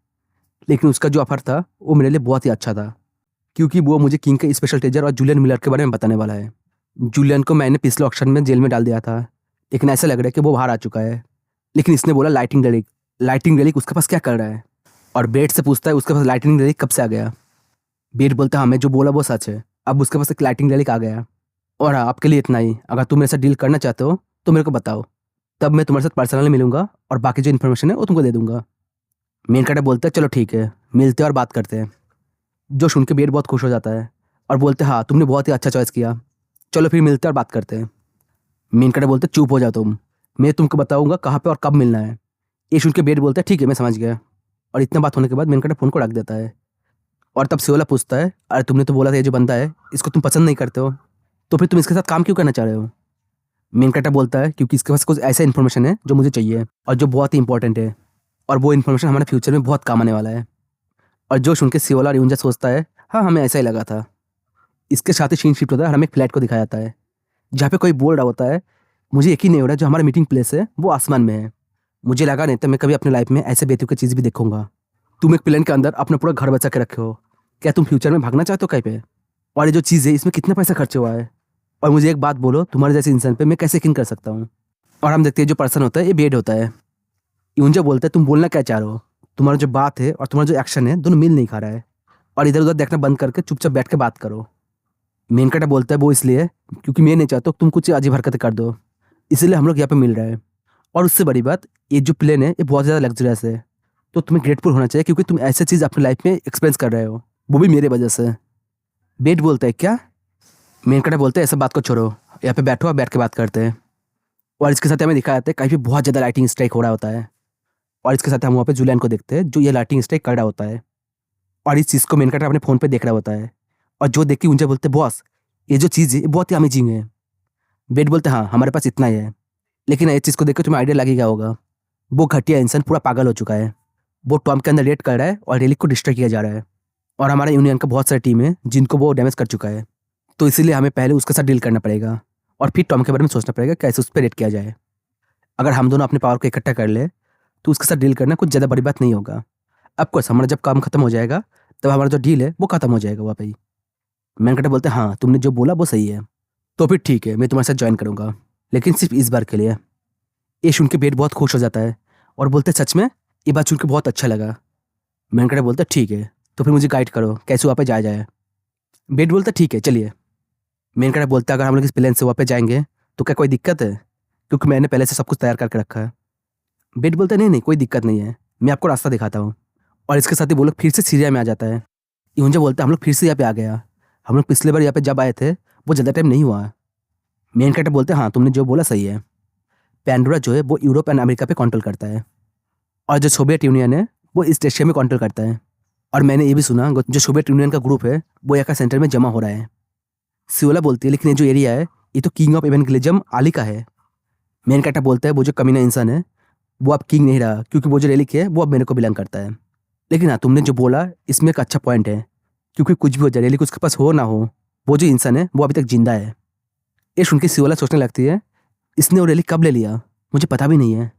लेकिन उसका जो ऑफर था वो मेरे लिए बहुत ही अच्छा था, क्योंकि वो मुझे किंग के स्पेशल ट्रेजर और जूलियन मिलर के बारे में बताने वाला है। जूलियन को मैंने पिछले ऑक्शन में जेल में डाल दिया था, लेकिन ऐसा लग रहा है कि वो बाहर आ चुका है। लेकिन इसने बोला लाइटिंग रेलिक उसके पास क्या कर रहा है। और बेट से पूछता है उसके पास लाइटिंग रेलिक कब से आ गया। बेट बोलता है हाँ मैं जो बोला वो सच है, अब उसके पास एक लाइटिंग रेलिक आ गया। और हाँ आपके लिए इतना ही, अगर तुम मेरे साथ डील करना चाहते हो तो मेरे को बताओ, तब मैं तुम्हारे साथ पर्सनली मिलूंगा और बाकी जो इन्फॉर्मेशन है वो तुमको दे दूंगा। मेन कैरेक्टर बोलता है चलो ठीक है मिलते हैं और बात करते हैं। जो सुन के बेट बहुत खुश हो जाता है और बोलते हैं हाँ तुमने बहुत ही अच्छा चॉइस किया, चलो फिर मिलते हैं और बात करते हैं। मेन कैरेक्टर बोलते चुप हो जाओ तुम, मैं तुमको बताऊंगा कहाँ पे और कब मिलना है। ये सुन के बेट बोलता है ठीक है मैं समझ गया। और इतना बात होने के बाद मेन कैरेक्टर फोन को रख देता है। और तब सियोला पूछता है अरे तुमने तो बोला था ये जो बंदा है इसको तुम पसंद नहीं करते हो, तो फिर तुम इसके साथ काम क्यों करना चाह रहे हो। मेन कैरेक्टर बोलता है क्योंकि इसके पास कुछ ऐसा इन्फॉर्मेशन है जो मुझे चाहिए और जो बहुत ही इंपॉर्टेंट है, और वो इन्फॉर्मेशन हमारे फ्यूचर में बहुत काम आने वाला है। और जो सुन के सियोला और यूंजा सोचता है हाँ हमें ऐसा ही लगा था। इसके साथ ही सीन शिफ्ट होता है और हमें एक फ्लैट को दिखाया जाता है जहाँ पे कोई बोल रहा होता है मुझे यकीन नहीं हो रहा जो हमारा मीटिंग प्लेस है वो आसमान में है। मुझे लगा नहीं था मैं कभी अपनी लाइफ में ऐसे बेतुकी चीज़ भी देखूंगा। तुम एक प्लेन के अंदर अपना पूरा घर बचा के रखे हो, क्या तुम फ्यूचर में भागना चाहते हो कहीं पे। और ये जो चीज़ है इसमें कितना पैसा खर्च हुआ है, और मुझे एक बात बोलो तुम्हारे जैसे इंसान पे मैं कैसे यकीन कर सकता हूँ। और हम देखते हैं जो पर्सन होता है ये बेड होता है। यूंजा बोलता है तुम बोलना क्या चाह रहे हो, तुम्हारा जो बात है और तुम्हारा जो एक्शन है दोनों मिल नहीं खा रहा है, और इधर उधर देखना बंद करके चुपचाप बैठ के बात करो। मेन कैरेक्टर बोलता है वो इसलिए क्योंकि मैं नहीं चाहता तुम कुछ अजीब हरकतें कर दो, इसलिए हम लोग यहाँ पे मिल रहे हैं। और उससे बड़ी बात ये जो प्लेन है ये बहुत ज़्यादा लग्जरियस है, तो तुम्हें ग्रेटफुल होना चाहिए क्योंकि तुम ऐसे चीज़ अपनी लाइफ में एक्सपीरियंस कर रहे हो, वो भी मेरे वजह से। बेट बोलता है क्या। मेन कैरेक्टर बोलते हैं ऐसा बात को छोड़ो, यहाँ पे बैठो और बैठ के बात करते हैं। और इसके साथ हमें दिखाया जाता है कहीं पे बहुत ज़्यादा लाइटिंग स्ट्राइक हो रहा होता है, और इसके साथ हम वहाँ पे जुलियन को देखते हैं जो ये लाइटिंग स्ट्राइक कर रहा होता है, और इस चीज़ को मेन कैरेक्टर अपने फ़ोन पे देख रहा होता है। और जो देख के उनसे बोलते बॉस ये जो चीज़ है ये बहुत ही अमेजिंग है। बेट बोलते हाँ हमारे पास इतना ही है, लेकिन ये चीज़ को देख के तुम्हें आइडिया लगेगा होगा वो घटिया इंसान पूरा पागल हो चुका है, वो टॉम के अंदर रेड कर रहा है और रेलिक को डिस्ट्रॉय किया जा रहा है, और हमारे यूनियन का बहुत सारी टीम है जिनको वो डैमेज कर चुका है। तो इसीलिए हमें पहले उसके साथ डील करना पड़ेगा और फिर टॉम के बारे में सोचना पड़ेगा कैसे उस पर रेड किया जाए। अगर हम दोनों अपने पावर को इकट्ठा कर ले तो उसके साथ डील करना कुछ ज़्यादा बड़ी बात नहीं होगा। ऑफकोर्स हमारा जब काम खत्म हो जाएगा तब हमारा जो डील है वो खत्म हो जाएगा वहाँ पे ही। मैनकटा बोलते हैं हाँ तुमने जो बोला वो सही है, तो फिर ठीक है मैं तुम्हारे साथ ज्वाइन करूँगा, लेकिन सिर्फ इस बार के लिए। ये सुन के बेट बहुत खुश हो जाता है और बोलते सच में, ये बात सुन के बहुत अच्छा लगा। मेन कैरेक्टर बोलता ठीक है, तो फिर मुझे गाइड करो कैसे वहाँ पे जाया जाए। बेट बोलता ठीक है चलिए। मेन कैरेक्टर बोलता है अगर हम लोग इस प्लेन से वहाँ पे जाएंगे तो क्या कोई दिक्कत है, क्योंकि मैंने पहले से सब कुछ तैयार करके रखा है। बेट बोलता है नहीं नहीं कोई दिक्कत नहीं है, मैं आपको रास्ता दिखाता हूँ। और इसके साथ ही वो लोग फिर से सीरिया में आ जाता है। यूंजा बोलता है हम लोग फिर से यहाँ पे आ गया, हम लोग पिछले बार यहाँ पे जब आए थे वो ज़्यादा टाइम नहीं हुआ। मेन कैरेक्टर बोलते हैं हाँ तुमने जो बोला सही है। पैंडोरा जो है वो यूरोप एंड अमेरिका पे कंट्रोल करता है, और जो सोवियत यूनियन है वो ईस्ट एशिया में कंट्रोल करता है। और मैंने ये भी सुना जो सोवियत यूनियन का ग्रुप है वो यहाँ का सेंटर में जमा हो रहा है। सियोला बोलती है लेकिन ये जो एरिया है ये तो किंग ऑफ इवेंगेलिज्म आली का है। मेन कैरेक्टर बोलता है वो जो कमीना इंसान है वो अब किंग नहीं रहा, क्योंकि वो जो रेलिक है वो अब मेरे को बिलोंग करता है। लेकिन हाँ तुमने जो बोला इसमें एक अच्छा पॉइंट है, क्योंकि कुछ भी हो जाए रेलिक उसके पास हो ना हो, वो जो इंसान है वो अभी तक जिंदा है। ये सुन के सियोला सोचने लगती है इसने वो रेलिक कब ले लिया, मुझे पता भी नहीं है।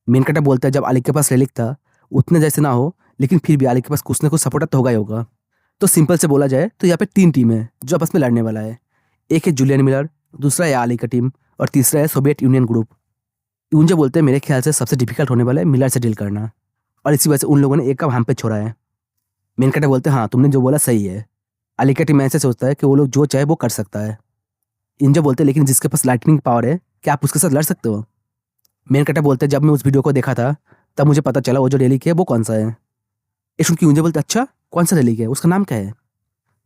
मेन कैरेक्टर बोलता है जब आलिक के पास रेलिक था उतने जैसे ना हो, लेकिन फिर भी आलिक के पास कुछ ना कुछ सपोर्टर तो होगा ही होगा। तो सिंपल से बोला जाए तो यहाँ पे 3 टीम है जो आपस में लड़ने वाला है। एक है जूलियन मिलर, दूसरा है आली का टीम, और तीसरा है सोवियत यूनियन ग्रुप। यूंजा बोलते हैं मेरे ख्याल से सबसे डिफिकल्ट होने वाला है मिलर से डील करना, और इसी वजह से उन लोगों ने एक काम हम पे छोड़ा है। मेन कैरेक्टर बोलते हैं हाँ तुमने जो बोला सही है। आली का टीम ऐसे सोचता है कि वो लोग जो चाहे वो कर सकता है। यूंजा बोलते हैं लेकिन जिसके पास लाइटनिंग पावर है क्या आप उसके साथ लड़ सकते हो। मेन कैरेक्टर बोलते हैं जब मैं उस वीडियो को देखा था तब मुझे पता चला वो जो रेलिक है वो कौन सा है। ये सुन के यूंजा बोलते अच्छा कौन सा रेलिक है, उसका नाम क्या है।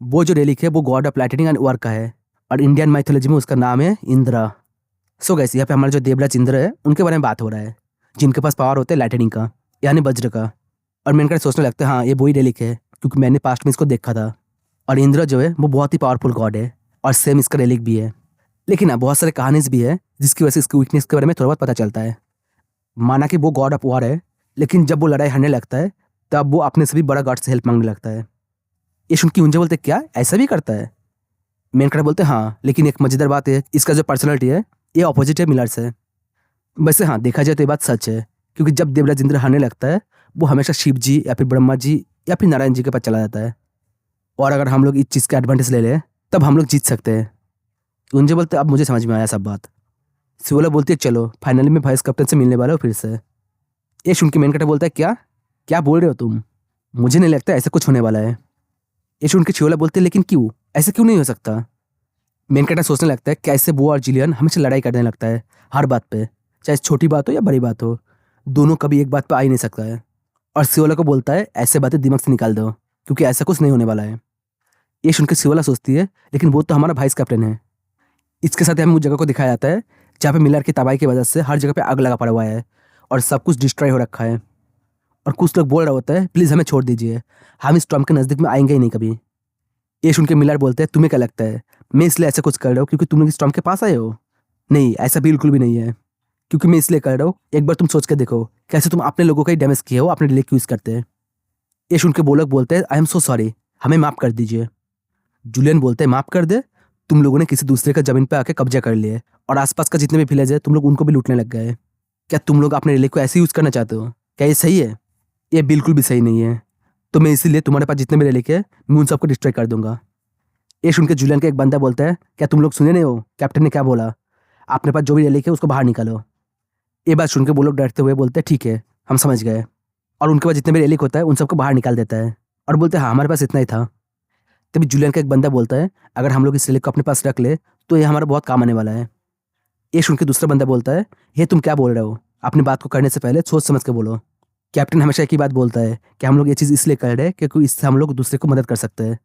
वो जो रेलिक है वो God of lightning and work का है, और इंडियन माइथोलॉजी में उसका नाम है इंद्रा। सो गैस यहाँ पे हमारे जो देवराज इंद्र है उनके बारे में बात हो रहा है, जिनके पास पावर होता है लाइटनिंग का यानी वज्र का। और मेन कैरेक्टर सोचने लगता है हाँ ये वही रेलिक है, क्योंकि मैंने पास्ट में इसको देखा था। और इंद्र जो है वो बहुत ही पावरफुल गॉड है, और सेम इसका रेलिक भी है। लेकिन हाँ बहुत सारे कहानीज भी है जिसकी वजह से इसकी वीकनेस के बारे में थोड़ा बहुत पता चलता है। माना कि वो गॉड ऑफ वॉर है, लेकिन जब वो लड़ाई हारने लगता है तब वो अपने से भी बड़ा गॉड से हेल्प मांगने लगता है। ये सुन के यूंजा बोलते क्या ऐसा भी करता है। मेन कैरेक्टर बोलते हाँ, लेकिन एक मजेदार बात है इसका जो पर्सनैलिटी है ये ऑपोजिट है मिलर से। वैसे हाँ देखा जाए तो ये बात सच है, क्योंकि जब देवराज इंद्र हारने लगता है वो हमेशा शिव जी या फिर ब्रह्मा जी या फिर नारायण जी के पास चला जाता है। और अगर हम लोग इस चीज़ का एडवांटेज ले लें तब हम लोग जीत सकते हैं। यूंजा बोलते अब मुझे समझ में आया सब बात। सिवोला बोलती है चलो फाइनली मैं वाइस कैप्टन से मिलने वाला हूँ फिर से। ये सुन के मेन कैरेक्टर बोलता है क्या क्या बोल रहे हो तुम, मुझे नहीं लगता ऐसा कुछ होने वाला है। ये सुन के छियोला बोलते हैं लेकिन क्यों, ऐसा क्यों नहीं हो सकता। मेन कैरेक्टर सोचने लगता है कैसे वो और जिलियन हमेशा लड़ाई करने लगता है हर बात पे, चाहे छोटी बात हो या बड़ी बात हो, दोनों कभी एक बात पे आ ही नहीं सकता है। और सियोला को बोलता है ऐसे बातें दिमाग से निकाल दो, क्योंकि ऐसा कुछ नहीं होने वाला है। ये सुन के सियोला सोचती है लेकिन वो तो हमारा वाइस कैप्टन है। इसके साथ हमें उस जगह को दिखाया जाता है जहाँ पे मिलर की तबाही की वजह से हर जगह पे आग लगा पड़ा हुआ है और सब कुछ डिस्ट्रॉय हो रखा है। और कुछ लोग बोल रहा होता है प्लीज़ हमें छोड़ दीजिए, हम इस स्टॉर्म के नज़दीक में आएंगे ही नहीं कभी। ये सुन के मिलर बोलते हैं तुम्हें क्या लगता है मैं इसलिए ऐसा कुछ कर रहा हूँ क्योंकि तुम लोग इस स्टॉर्म के पास आए हो। नहीं ऐसा बिल्कुल भी नहीं है, क्योंकि मैं इसलिए कर रहा हूँ एक बार तुम सोच के देखो कैसे तुम अपने लोगों का ही डैमेज किए हो अपने लिए यूज़ करते हैं। ये सुन के वो लोग बोलते हैं आई एम सो सॉरी, हमें माफ़ कर दीजिए। जूलियन बोलते हैं माफ़ कर दे, तुम लोगों ने किसी दूसरे का ज़मीन पे आके कब्जा कर लिए और आसपास का जितने भी विलेज है तुम लोग उनको भी लूटने लग गए। क्या तुम लोग अपने रिले को ऐसे यूज़ करना चाहते हो, क्या ये सही है। ये बिल्कुल भी सही नहीं है, तो मैं इसीलिए तुम्हारे पास जितने भी रिले है मैं उन सबको डिस्ट्रॉय कर दूंगा। ये सुन के जूलियन का एक बंदा बोलता है क्या तुम लोग सुने नहीं हो कैप्टन ने क्या बोला, अपने पास जो भी रिले है उसको बाहर निकालो। ये बात सुन के वो लोग डरते हुए बोलते हैं ठीक है हम समझ गए, और उनके पास जितने भी रेलिक होता है उन सबको बाहर निकाल देता है और बोलते हैं हाँ हमारे पास इतना ही था। तभी जूलियन का एक बंदा बोलता है अगर हम लोग इस रेलिक को अपने पास रख ले तो ये हमारा बहुत काम आने वाला है। ये सुन के दूसरा बंदा बोलता है ये तुम क्या बोल रहे हो, अपनी बात को करने से पहले सोच समझ के बोलो। कैप्टन हमेशा एक ही बात बोलता है कि हम लोग ये चीज़ इसलिए कर रहे हैं क्योंकि इससे हम लोग दूसरे को मदद कर सकते हैं।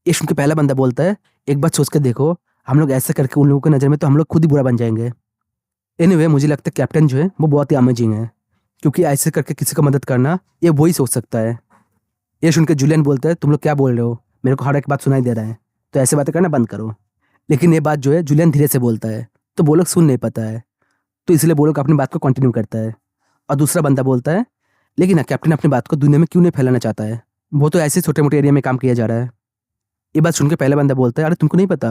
ये सुन के पहला बंदा बोलता है एक बात सोच के देखो, हम लोग ऐसे करके उन लोगों की नज़र में तो हम लोग खुद ही बुरा बन जाएंगे। एनीवे मुझे लगता है कैप्टन जो है वो बहुत ही अमेजिंग है, क्योंकि ऐसे करके किसी को मदद करना ये वही सोच सकता है। ये सुन के जूलियन बोलता है तुम लोग क्या बोल रहे हो, मेरे को हर एक बात सुनाई दे रहा है, तो ऐसे बातें करना बंद करो। लेकिन ये बात जो है जूलियन धीरे से बोलता है तो वो लोग सुन नहीं पाता है, तो इसलिए वो लोग अपनी बात को कंटिन्यू करता है। और दूसरा बंदा बोलता है लेकिन ना कैप्टन अपनी बात को दुनिया में क्यों नहीं फैलाना चाहता है, वो तो ऐसे छोटे मोटे एरिया में काम किया जा रहा है। ये बात सुन के पहला बंदा बोलता है अरे तुमको नहीं पता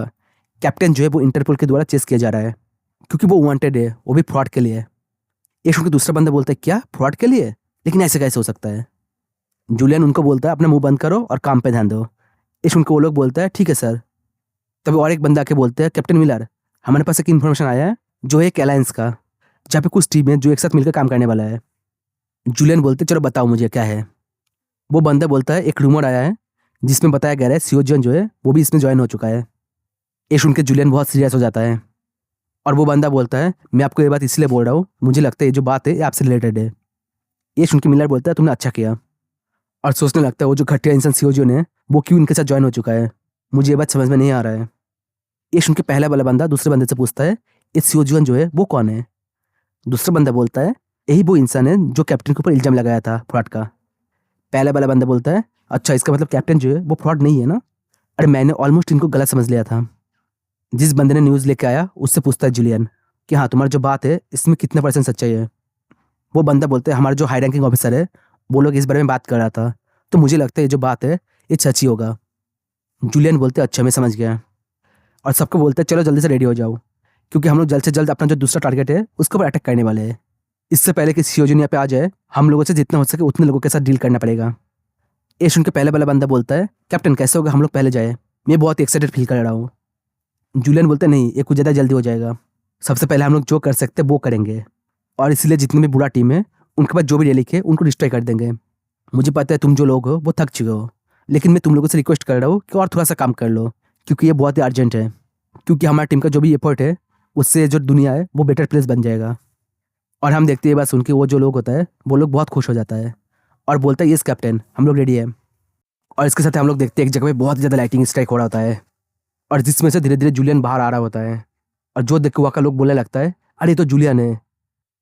कैप्टन जो है वो इंटरपोल के द्वारा चेस किया जा रहा है, क्योंकि वो वांटेड है, वो भी फ्रॉड के लिए। ये सुन के दूसरा बंदा बोलता है क्या फ्रॉड के लिए, लेकिन ऐसे कैसे हो सकता है। जूलियन उनको बोलता है अपना मुंह बंद करो और काम पे ध्यान दो। ये सुन के वो लोग बोलता है ठीक है सर। तभी और एक बंदा आके बोलते हैं कैप्टन मिलर हमारे पास एक इन्फॉर्मेशन आया है जो है एक अलायंस का, जहाँ पे कुछ टीम है जो एक साथ मिलकर काम करने वाला है। जूलियन बोलते चलो बताओ मुझे क्या है। वो बंदा बोलता है एक रूमर आया है जिसमें बताया गया है सियोजियन जो है वो भी इसमें ज्वाइन हो चुका है। ये सुन के जूलियन बहुत सीरियस हो जाता है और वो बंदा बोलता है मैं आपको ये बात इसलिए बोल रहा हूँ, मुझे लगता है ये जो बात है ये आपसे रिलेटेड है। ये सुन के मिलर बोलता है तुमने अच्छा किया, और सोचने लगता है वो जो घटिया इंसान सियोजियन है वो क्यों इनके साथ ज्वाइन हो चुका है, मुझे ये बात समझ में नहीं आ रहा है। ये सुन के पहला वाला बंदा दूसरे बंदे से पूछता है ये सियोजियन जो है वो कौन है। दूसरा बंदा बोलता है यही वो इंसान है जो कैप्टन के ऊपर इल्जाम लगाया था फ्रॉड का। पहला वाला बंदा बोलता है अच्छा इसका मतलब कैप्टन जो है वो फ्रॉड नहीं है ना। अरे मैंने ऑलमोस्ट इनको गलत समझ लिया था। जिस बंदे ने न्यूज़ लेके आया उससे पूछता है जूलियन कि हाँ तुम्हारी जो बात है इसमें कितना % सच्चाई है। वो बंदा बोलता है हमारा जो हाई रैंकिंग ऑफिसर है वो लोग इस बारे में बात कर रहा था, तो मुझे लगता है ये जो बात है ये सच ही होगा। जूलियन बोलते अच्छा मैं समझ गया, और सबको बोलते हैं चलो जल्दी से रेडी हो जाओ क्योंकि हम लोग जल्द से जल्द अपना जो दूसरा टारगेट है उसके ऊपर अटैक करने वाले हैं। इससे पहले कि सियोजिन यहाँ पे आ जाए हम लोगों से जितना हो सके उतने लोगों के साथ डील करना पड़ेगा। ये सुन के पहले वाला बंदा बोलता है कैप्टन कैसे होगा, हम लोग पहले जाए, मैं बहुत एक्साइटेड फील कर रहा हूँ। जूलियन बोलते नहीं ये कुछ ज़्यादा जल्दी हो जाएगा, सबसे पहले हम लोग जो कर सकते हैं वो करेंगे, और इसलिए जितनी भी बुरा टीम है उनके पास जो भी रेलिक है उनको डिस्ट्रॉय कर देंगे। मुझे पता है तुम जो लोग हो वो थक चुके हो, लेकिन मैं तुम लोगों से रिक्वेस्ट कर रहा हूँ कि और थोड़ा सा काम कर लो क्योंकि ये बहुत ही अर्जेंट है, क्योंकि हमारी टीम का जो भी एफर्ट है उससे जो दुनिया है वो बेटर प्लेस बन जाएगा। और हम देखते हैं ये बात सुन के वो जो लोग होता है वो लोग बहुत खुश हो जाता है और बोलता है यस कैप्टन हम लोग रेडी है। और इसके साथ हम लोग देखते हैं एक जगह पे बहुत ज़्यादा लाइटिंग स्ट्राइक हो रहा होता है और जिसमें से धीरे धीरे जूलियन बाहर आ रहा होता है, और जो देख के वहाँ का लोग बोलने लगता है अरे ये तो जूलियन है।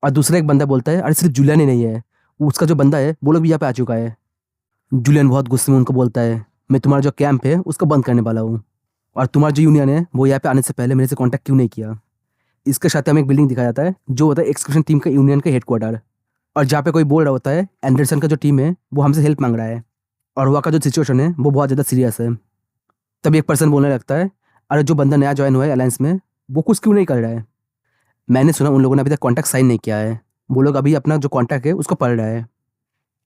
और दूसरा एक बंदा बोलता है अरे सिर्फ जूलियन ही नहीं है, उसका जो बंदा है वो लोग भी यहाँ पे आ चुका है। जूलियन बहुत गुस्से में उनको बोलता है मैं तुम्हारा जो कैंप है उसको बंद करने वाला हूँ, और तुम्हारा जो यूनियन है वो यहाँ पे आने से पहले मेरे से कॉन्टैक्ट क्यों नहीं किया। इसके साथ हमें एक बिल्डिंग दिखाया जाता है जो होता है एक्सक्यूशन टीम का यूनियन का हेडक्वार्टर, और जहाँ पे कोई बोल रहा होता है एंडरसन का जो टीम है वो हमसे हेल्प मांग रहा है और वहाँ का जो सिचुएशन है वो बहुत ज़्यादा सीरियस है। तभी एक पर्सन बोलने लगता है अरे जो बंदा नया ज्वाइन हुआ है अलायंस में वो कुछ क्यों नहीं कर रहा है, मैंने सुना उन लोगों ने अभी तक कॉन्टैक्ट साइन नहीं किया है, वो लोग अभी अपना जो कॉन्टैक्ट है उसको पढ़ रहा है।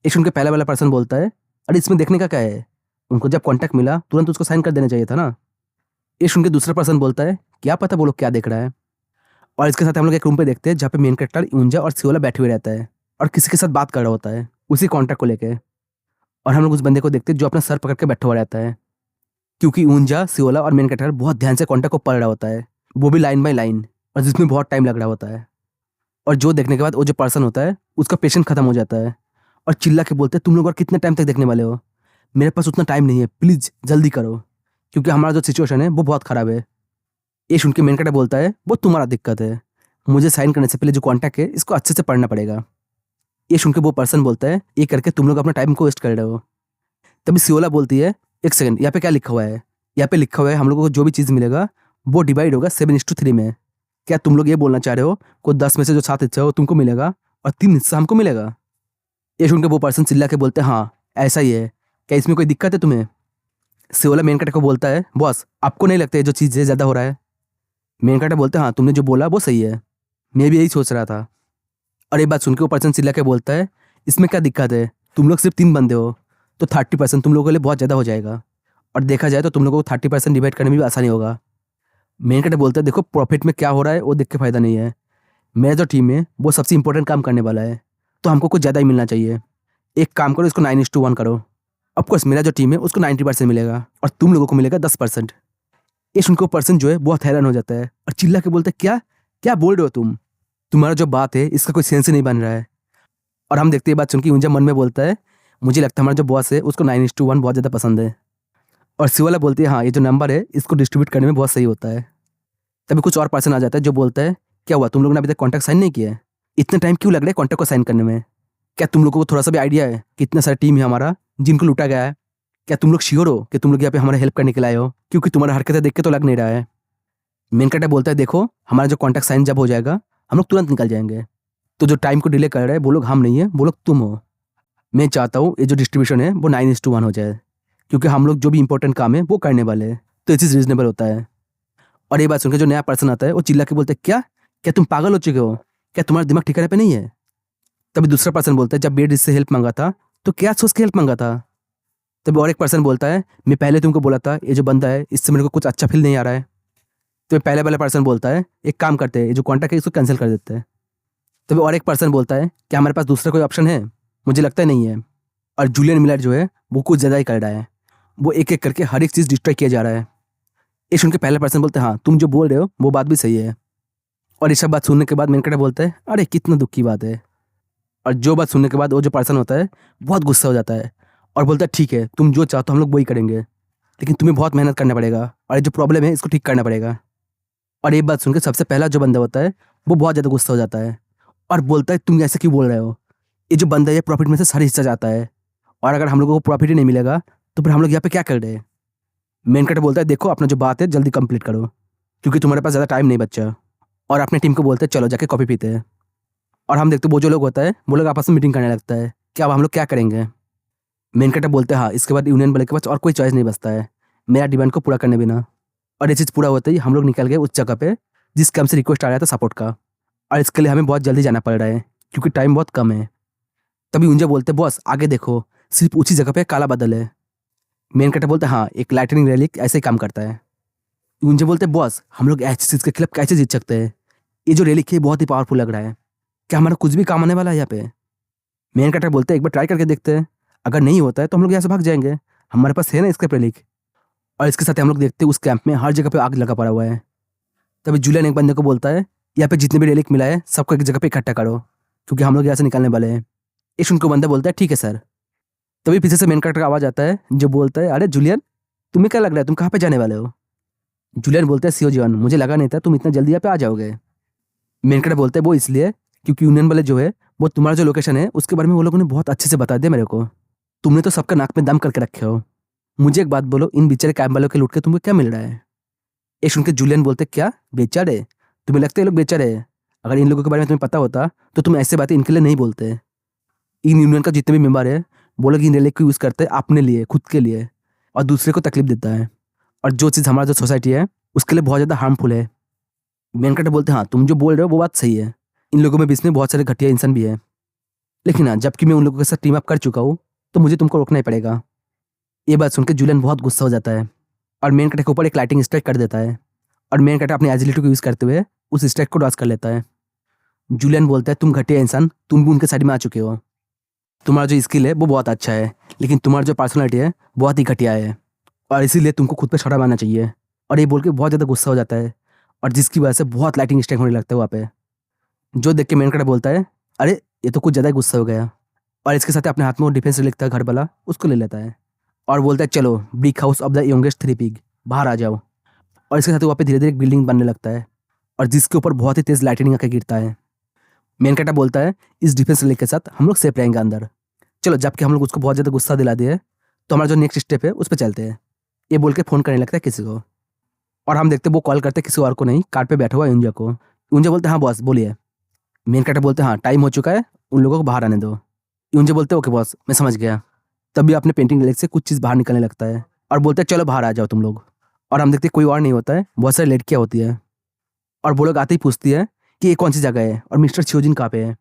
एक सुन के पहला वाला पर्सन बोलता है अरे इसमें देखने का क्या है, उनको जब कॉन्टैक्ट मिला तुरंत उसको साइन कर देना चाहिए था ना। ये सुन के दूसरा पर्सन बोलता है क्या पता वो लोग क्या देख रहा है। और इसके साथ हम लोग एक रूम पे देखते हैं जहाँ पे मेन कैरेक्टर यूंजा और सियोला बैठे हुए रहता है और किसी के साथ बात कर रहा होता है उसी कॉन्टैक्ट को लेके। और हम लोग उस बंदे को देखते हैं जो अपना सर पकड़ के बैठा हुआ रहता है, क्योंकि यूंजा सियोला और मेन कैरेक्टर बहुत ध्यान से कॉन्टैक्ट को पढ़ रहा होता है, वो भी लाइन बाय लाइन, और जिसमें बहुत टाइम लग रहा होता है। और जो देखने के बाद वो जो पर्सन होता है उसका पेशेंस खत्म हो जाता है और चिल्ला के बोलते हैं तुम लोग और कितने टाइम तक देखने वाले हो, मेरे पास उतना टाइम नहीं है, प्लीज़ जल्दी करो क्योंकि हमारा जो सिचुएशन है वो बहुत ख़राब है। ये सुन के मेन कैरेक्टर बोलता है वो तुम्हारा दिक्कत है, मुझे साइन करने से पहले जो कॉन्टैक्ट है इसको अच्छे से पढ़ना पड़ेगा। ये सुन के वो पर्सन बोलता है ये करके तुम लोग अपना टाइम को वेस्ट कर रहे हो। तभी सियोला बोलती है एक सेकंड यहाँ पे क्या लिखा हुआ है, यहाँ पे लिखा हुआ है हम लोगों को जो भी चीज़ मिलेगा वो डिवाइड होगा 7:3 में। क्या तुम लोग ये बोलना चाह रहे हो कोई 10 में से जो 7 हिस्सा हो तुमको मिलेगा और 3 हिस्सा हमको मिलेगा। ये सुन के वो पर्सन चिल्ला के बोलते हैं हाँ ऐसा ही है, क्या इसमें कोई दिक्कत है तुम्हें। सियोला मेन कैरेक्टर को बोलता है बॉस आपको नहीं लगता है जो चीज़ ज़्यादा हो रहा है। मेन कैरेक्टर बोलते हैं हाँ तुमने जो बोला वो सही है, मैं भी यही सोच रहा था। और ये बात सुन के वो पर्सन चिल्ला के बोलता है इसमें क्या दिक्कत है, तुम लोग सिर्फ 3 बंदे हो तो 30% तुम लोगों के लिए बहुत ज़्यादा हो जाएगा, और देखा जाए तो तुम लोगों को 30% डिवाइड करने में भी आसानी होगा। मेन कैरेक्टर बोलता है देखो प्रॉफिट में क्या हो रहा है वो देख के फ़ायदा नहीं है, मेरा जो टीम है वो सबसे इंपॉर्टेंट काम करने वाला है तो हमको कुछ ज़्यादा ही मिलना चाहिए। एक काम करो इसको 9:1 करो, ऑफकोर्स मेरा जो टीम है उसको 90% मिलेगा और तुम लोगों को मिलेगा 10%। ये सुनकर पर्सन जो है बहुत हैरान हो जाता है और चिल्ला के बोलता है क्या क्या बोल रहे हो तुम, तुम्हारा जो बात है इसका कोई सेंस ही नहीं बन रहा है। और हम देखते हैं बात सुन के यूंजा मन में बोलता है मुझे लगता है हमारा जो बॉस है उसको 9:1 बहुत ज़्यादा पसंद है। और सिवाला बोलती है हाँ ये जो नंबर है इसको डिस्ट्रीब्यूट करने में बहुत सही होता है। तभी कुछ और पर्सन आ जाता है जो बोलता है क्या हुआ तुम लोगों ने अभी तक कॉन्टैक्ट साइन नहीं किया है, इतना टाइम क्यों लग रहा है कॉन्टैक्ट को साइन करने में, क्या तुम लोगों को थोड़ा सा भी आइडिया है कि इतना सारा टीम है हमारा जिनको लूटा गया है, क्या तुम लोग श्योर हो कि तुम लोग यहाँ पे हमारा हेल्प करने के लिए आए हो, क्योंकि तुम्हारा हरकतें देख के तो लग नहीं रहा है। मेन कैरेक्टर बोलता है देखो हमारा जो कॉन्टैक्ट साइन जब हो जाएगा हम लोग तुरंत निकल जाएंगे, तो जो टाइम को डिले कर रहे हैं वो लोग हम नहीं है वो लोग तुम हो। मैं चाहता हूँ ये जो डिस्ट्रीब्यूशन है वो 9:1 हो जाए क्योंकि हम लोग जो भी इंपॉर्टेंट काम है वो करने वाले हैं, तो ये चीज़ रीजनेबल होता है। और ये बात सुनकर जो नया पर्सन आता है वो चिल्ला के बोलते हैं क्या क्या तुम पागल हो चुके हो, क्या तुम्हारा दिमाग ठिकाने पे नहीं है। तभी दूसरा पर्सन बोलता है जब बेड इससे हेल्प मांगा था तो क्या सोच के हेल्प मांगा था। तभी और एक पर्सन बोलता है मैं पहले तुमको बोला था ये जो बंदा है इससे मेरे को कुछ अच्छा फील नहीं आ रहा है। तो पहले वाला पर्सन बोलता है एक काम करते हैं ये जो कॉन्टैक्ट है इसको कैंसिल कर देते हैं। तभी और एक पर्सन बोलता है कि हमारे पास दूसरा कोई ऑप्शन है, मुझे लगता है नहीं है। और जूलियन मिलर जो है वो कुछ ज़्यादा ही कर रहा है, वो एक एक करके हर एक चीज़ डिस्ट्रॉय किया जा रहा है। ये सुन के पहला पर्सन बोलते हैं हाँ तुम जो बोल रहे हो वो बात भी सही है। और ये सब बात सुनने के बाद मेन कैरेक्टर बोलता है अरे कितना दुख की बात है। और जो बात सुनने के बाद वो जो पर्सन होता है बहुत गुस्सा हो जाता है और बोलता है ठीक है तुम जो चाहो तो हम लोग वही करेंगे, लेकिन तुम्हें बहुत मेहनत करना पड़ेगा और ये जो प्रॉब्लम है इसको ठीक करना पड़ेगा। और ये बात सुनकर सबसे पहला जो बंदा होता है वो बहुत ज़्यादा गुस्सा हो जाता है और बोलता है तुम ऐसे क्यों बोल रहे हो, ये जो बंदा है प्रॉफिट में से सारा हिस्सा जाता है और अगर हम लोगों को प्रॉफिट ही नहीं मिलेगा तो फिर हम लोग यहाँ पे क्या कर रहे हैं। मेन कैरेक्टर बोलता है देखो अपना जो बात है जल्दी कंप्लीट करो क्योंकि तुम्हारे पास ज़्यादा टाइम नहीं बचा। और अपने टीम को बोलते हैं चलो जाके कॉफ़ी पीते हैं। और हम देखते वो जो लोग होता है वो लोग आपस में मीटिंग करने लगता है कि अब हम लोग क्या करेंगे। मेन कैरेक्टर बोलते हैं हाँ इसके बाद यूनियन वाले के पास और कोई चॉइस नहीं बचता है मेरा डिमांड को पूरा करने बिना। और ये चीज़ पूरा होते ही हम लोग निकल गए उस जगह पे जिस काम से रिक्वेस्ट आ रहा था सपोर्ट का। और इसके लिए हमें बहुत जल्दी जाना पड़ रहा है क्योंकि टाइम बहुत कम है। तभी उनजे बोलते बॉस आगे देखो सिर्फ उसी जगह पे काला बादल है। मेन कैरेक्टर बोलते हाँ एक लाइटनिंग रैली ऐसे ही काम करता है। उनजे बोलते बॉस हम लोग ऐसी चीज़ के खिलाफ कैसे जीत सकते हैं, ये जो रैली है बहुत ही पावरफुल लग रहा है, क्या हमारा कुछ भी काम आने वाला है यहाँ पे। मेन कैरेक्टर बोलते हैं एक बार ट्राई करके देखते हैं, अगर नहीं होता है तो हम लोग यहाँ से भाग जाएंगे, हमारे पास है ना इसका प्रेलिक। और इसके साथ हम लोग देखते हैं उस कैंप में हर जगह पे आग लगा पड़ा हुआ है। तभी जूलियन एक बंदे को बोलता है यहाँ पे जितने भी रेलिक मिला है सबको एक जगह पे इकट्ठा करो क्योंकि हम लोग यहाँ से निकलने वाले हैं। इस उनको बंदा बोलता है ठीक है सर। तभी पीछे से मेन कैरेक्टर का आवाज़ आता है जो बोलता है अरे जूलियन तुम्हें क्या लग रहा है तुम कहाँ पे जाने वाले हो। जूलियन बोलता है सीओ जॉन मुझे लगा नहीं था तुम इतना जल्दी यहाँ पे आ जाओगे। मेन कैरेक्टर बोलते हैं वो इसलिए क्योंकि यूनियन वाले जो है वो तुम्हारा जो लोकेशन है उसके बारे में वो लोगों ने बहुत अच्छे से बता दिया मेरे को, तुमने तो सबका नाक में दम करके रखे हो। मुझे एक बात बोलो इन बेचारे कैंप वालों के लूट के तुमको क्या मिल रहा है। ये सुन के जूलियन बोलते क्या बेचारे, तुम्हें लगता है ये लोग बेचारे है, अगर इन लोगों के बारे में तुम्हें पता होता तो तुम ऐसे बातें इनके लिए नहीं बोलते। इन यूनियन का जितने भी मेंबर है वो लोग इन रेलिक को यूज़ करते हैं अपने लिए खुद के लिए और दूसरे को तकलीफ देता है और जो चीज़ हमारा जो सोसाइटी है उसके लिए बहुत ज़्यादा हार्मफुल है। मेन कैरेक्टर बोलते हैं हाँ तुम जो बोल रहे हो वो बात सही है, इन लोगों में बीच में बहुत सारे घटिया इंसान भी है, लेकिन हाँ जबकि मैं उन लोगों के साथ टीम अप कर चुका हूँ तो मुझे तुमको रोकना ही पड़ेगा। ये बात सुनकर जूलियन बहुत गुस्सा हो जाता है और मेन कैरेक्टर के ऊपर एक लाइटिंग स्ट्राइक कर देता है और मेन कैरेक्टर अपनी एजिलिटी को यूज़ करते हुए उस स्ट्राइक को डॉज कर लेता है। जूलियन बोलता है तुम घटिया इंसान, तुम भी उनके साइड में आ चुके हो, तुम्हारा जो स्किल है वो बहुत अच्छा है लेकिन तुम्हारा जो पर्सनैलिटी है बहुत ही घटिया है और इसीलिए तुमको खुद पे छोटा मानना चाहिए। और ये बोल के बहुत ज़्यादा गुस्सा हो जाता है और जिसकी वजह से बहुत लाइटिंग स्ट्राइक होने लगता है वहाँ पे। जो देख के मेन कैरेक्टर बोलता है अरे ये तो कुछ ज़्यादा ही गुस्सा हो गया और इसके साथ अपने हाथ में वो डिफेंस लिखता है घर वाला उसको ले लेता है और बोलता है चलो big house of the youngest three pig बाहर आ जाओ। और इसके साथ वहाँ पे धीरे धीरे एक बिल्डिंग बनने लगता है और जिसके ऊपर बहुत ही तेज़ लाइटनिंग आके गिरता है। मेन कैरेक्टर बोलता है इस डिफेंस रिलीक के साथ हम लोग सेफ रहेंगे अंदर, चलो जबकि हम लोग उसको बहुत ज़्यादा गुस्सा दिला दिए तो हमारा जो नेक्स्ट स्टेप है उस पर चलते हैं। ये बोल के फ़ोन करने लगता है किसी को और हम देखते वो कॉल करते किसी और को नहीं, कार्ड पे बैठा हुआ यूंजा को। यूंजा बोलते हाँ बॉस बोलिए। मेन कैरेक्टर बोलते हाँ टाइम हो चुका है, उन लोगों को बाहर आने दो। यूंजा बोलते ओके बॉस मैं समझ गया। तभी अपने पेंटिंग लेग से कुछ चीज़ बाहर निकलने लगता है और बोलते हैं चलो बाहर आ जाओ तुम लोग। और हम देखते कोई और नहीं होता है, बहुत सारी लड़कियाँ होती है और वो लोग आते ही पूछती है कि ये कौन सी जगह है और मिस्टर शिवजिन कहाँ पे है।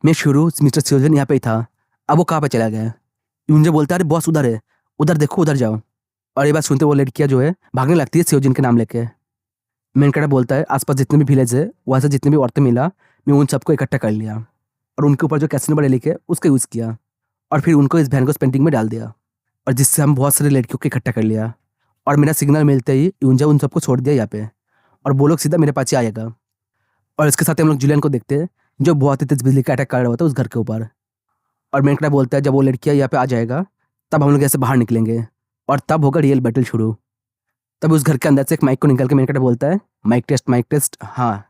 मैं शुरू मिस्टर शिवजिन यहाँ पे ही था, अब वो कहाँ पे चला गया। यूंजा बोलता है अरे बॉस उधर है, उधर देखो उधर जाओ। और ये बात सुनते वो लड़कियाँ जो है भागने लगती है शिवजिन के नाम लेके। मेन कैरेक्टर बोलता है आसपास जितने भी विलेज है वहाँ से जितने भी औरतें मिला मैं उन सबको इकट्ठा कर लिया और उनके ऊपर जो कैसिनो वाले लिखे उसका यूज़ किया और फिर उनको इस वैन को पेंटिंग में डाल दिया और जिससे हम बहुत सारे लड़कियों को इकट्ठा कर लिया। और मेरा सिग्नल मिलते ही यूंजा उन सबको छोड़ दिया यहाँ पे और वो लोग सीधा मेरे पास ही आएगा। और इसके साथ हम लोग जूलियन को देखते हैं जो बहुत ही तेज बिजली का अटैक कर रहा होता है उस घर के ऊपर। और मेन कैरेक्टर बोलता है जब वो लड़कियाँ यहाँ पे आ जाएगा तब हम लोग ऐसे बाहर निकलेंगे और तब होगा रियल बैटल शुरू। तब उस घर के अंदर से एक माइक को निकल के मेन कैरेक्टर बोलता है माइक टेस्ट हाँ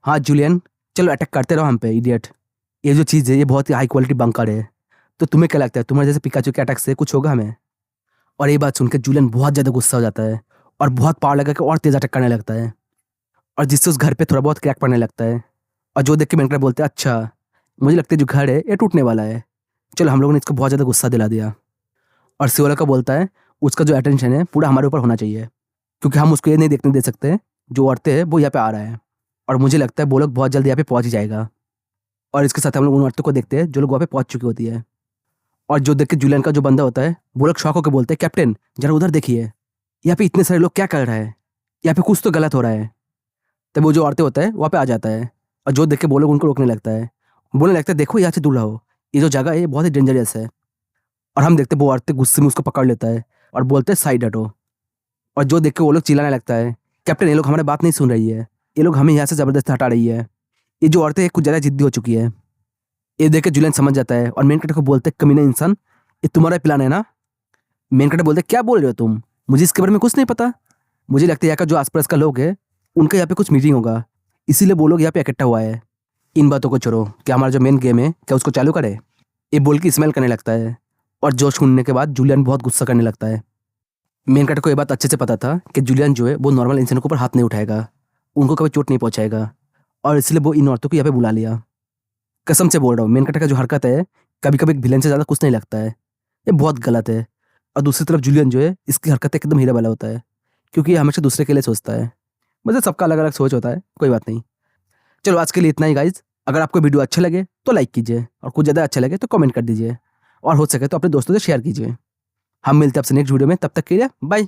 हाँ जूलियन चलो अटैक करते रहो हम पे इडियट, ये जो चीज़ है ये बहुत ही हाई क्वालिटी बंकर है, तो तुम्हें क्या लगता है तुम्हारे जैसे पिकाचू के अटैक से कुछ होगा हमें। और ये बात सुनकर जूलियन बहुत ज़्यादा गुस्सा हो जाता है और बहुत पावर लगा के और तेज़ अटैक करने लगता है और जिससे उस घर पे थोड़ा बहुत क्रैक पड़ने लगता है। और जो देख के मेन कैरेक्टर बोलते हैं अच्छा मुझे लगता है जो घर है ये टूटने वाला है, चलो हम लोगों ने इसको बहुत ज़्यादा गुस्सा दिला दिया। और सियोला का बोलता है उसका जो अटेंशन है पूरा हमारे ऊपर होना चाहिए क्योंकि हम उसको ये नहीं देखने दे सकते जो औरतें हैं वो यहाँ पे आ रहा है और मुझे लगता है वो लोग बहुत जल्दी यहाँ पे पहुँच ही जाएगा। और इसके साथ हम लोग उन औरतों को देखते हैं जो लोग वहाँ पे पहुँच चुकी होती है और जो देख के जूलियन का जो बंदा होता है वो लोग शौक होकर बोलते हैं कैप्टन जरा उधर देखिए यहाँ पे इतने सारे लोग क्या कर रहा है, यहाँ पे कुछ तो गलत हो रहा है। तब वो जो औरतें होता है वहाँ पे आ जाता है और जो देख के वो लोग उनको रोकने लगता है बोलने लगता है देखो यहाँ से दूर रहो, ये जो जगह है ये बहुत ही डेंजरस है। और हम देखते वो औरतें गुस्से में उसको पकड़ लेता है और बोलते हैं साइड हटो। और जो देख के वो लोग चिल्लाने लगता है, कैप्टन ये लोग हमारी बात नहीं सुन रही है, ये लोग हमें यहाँ से ज़बरदस्ती हटा रही है। ये जो औरतें हैं कुछ ज़्यादा जिद्दी हो चुकी है। ये देख के जूलियन समझ जाता है और मेन कैरेक्टर को बोलते हैं कमीना इंसान, ये तुम्हारा प्लान है ना। मेन कैरेक्टर बोलते हैं क्या बोल रहे हो तुम, मुझे इसके बारे में कुछ नहीं पता। मुझे लगता है यहाँ का जो आसपास का लोग है उनका यहाँ पे कुछ मीटिंग होगा, इसीलिए वो लोग यहाँ पे इकट्ठा हुआ है। इन बातों को छोड़ो, क्या हमारा जो मेन गेम है क्या उसको चालू करे। ये बोल के स्मेल करने लगता है और जो सुनने के बाद जूलियन बहुत गुस्सा करने लगता है। मेन कैरेक्टर को ये बात अच्छे से पता था कि जूलियन जो है वो नॉर्मल इंसानों के ऊपर हाथ नहीं उठाएगा, उनको कभी चोट नहीं पहुंचाएगा, और इसलिए वो इन औरतों को यहाँ पे बुला लिया। कसम से बोल रहा हूँ मेन कैरेक्टर का जो हरकत है कभी कभी एक विलन से ज़्यादा कुछ नहीं लगता है, ये बहुत गलत है। और दूसरी तरफ जूलियन जो है इसकी हरकत एकदम हीरा वाला होता है, क्योंकि ये हमेशा दूसरे के लिए सोचता है। मतलब सबका अलग अलग सोच होता है, कोई बात नहीं। चलो आज के लिए इतना ही गाइज। अगर आपको वीडियो अच्छा लगे तो लाइक कीजिए, और कुछ ज़्यादा अच्छा लगे तो कमेंट कर दीजिए, और हो सके तो अपने दोस्तों से शेयर कीजिए। हम मिलते हैं आपसे नेक्स्ट वीडियो में, तब तक के लिए बाय।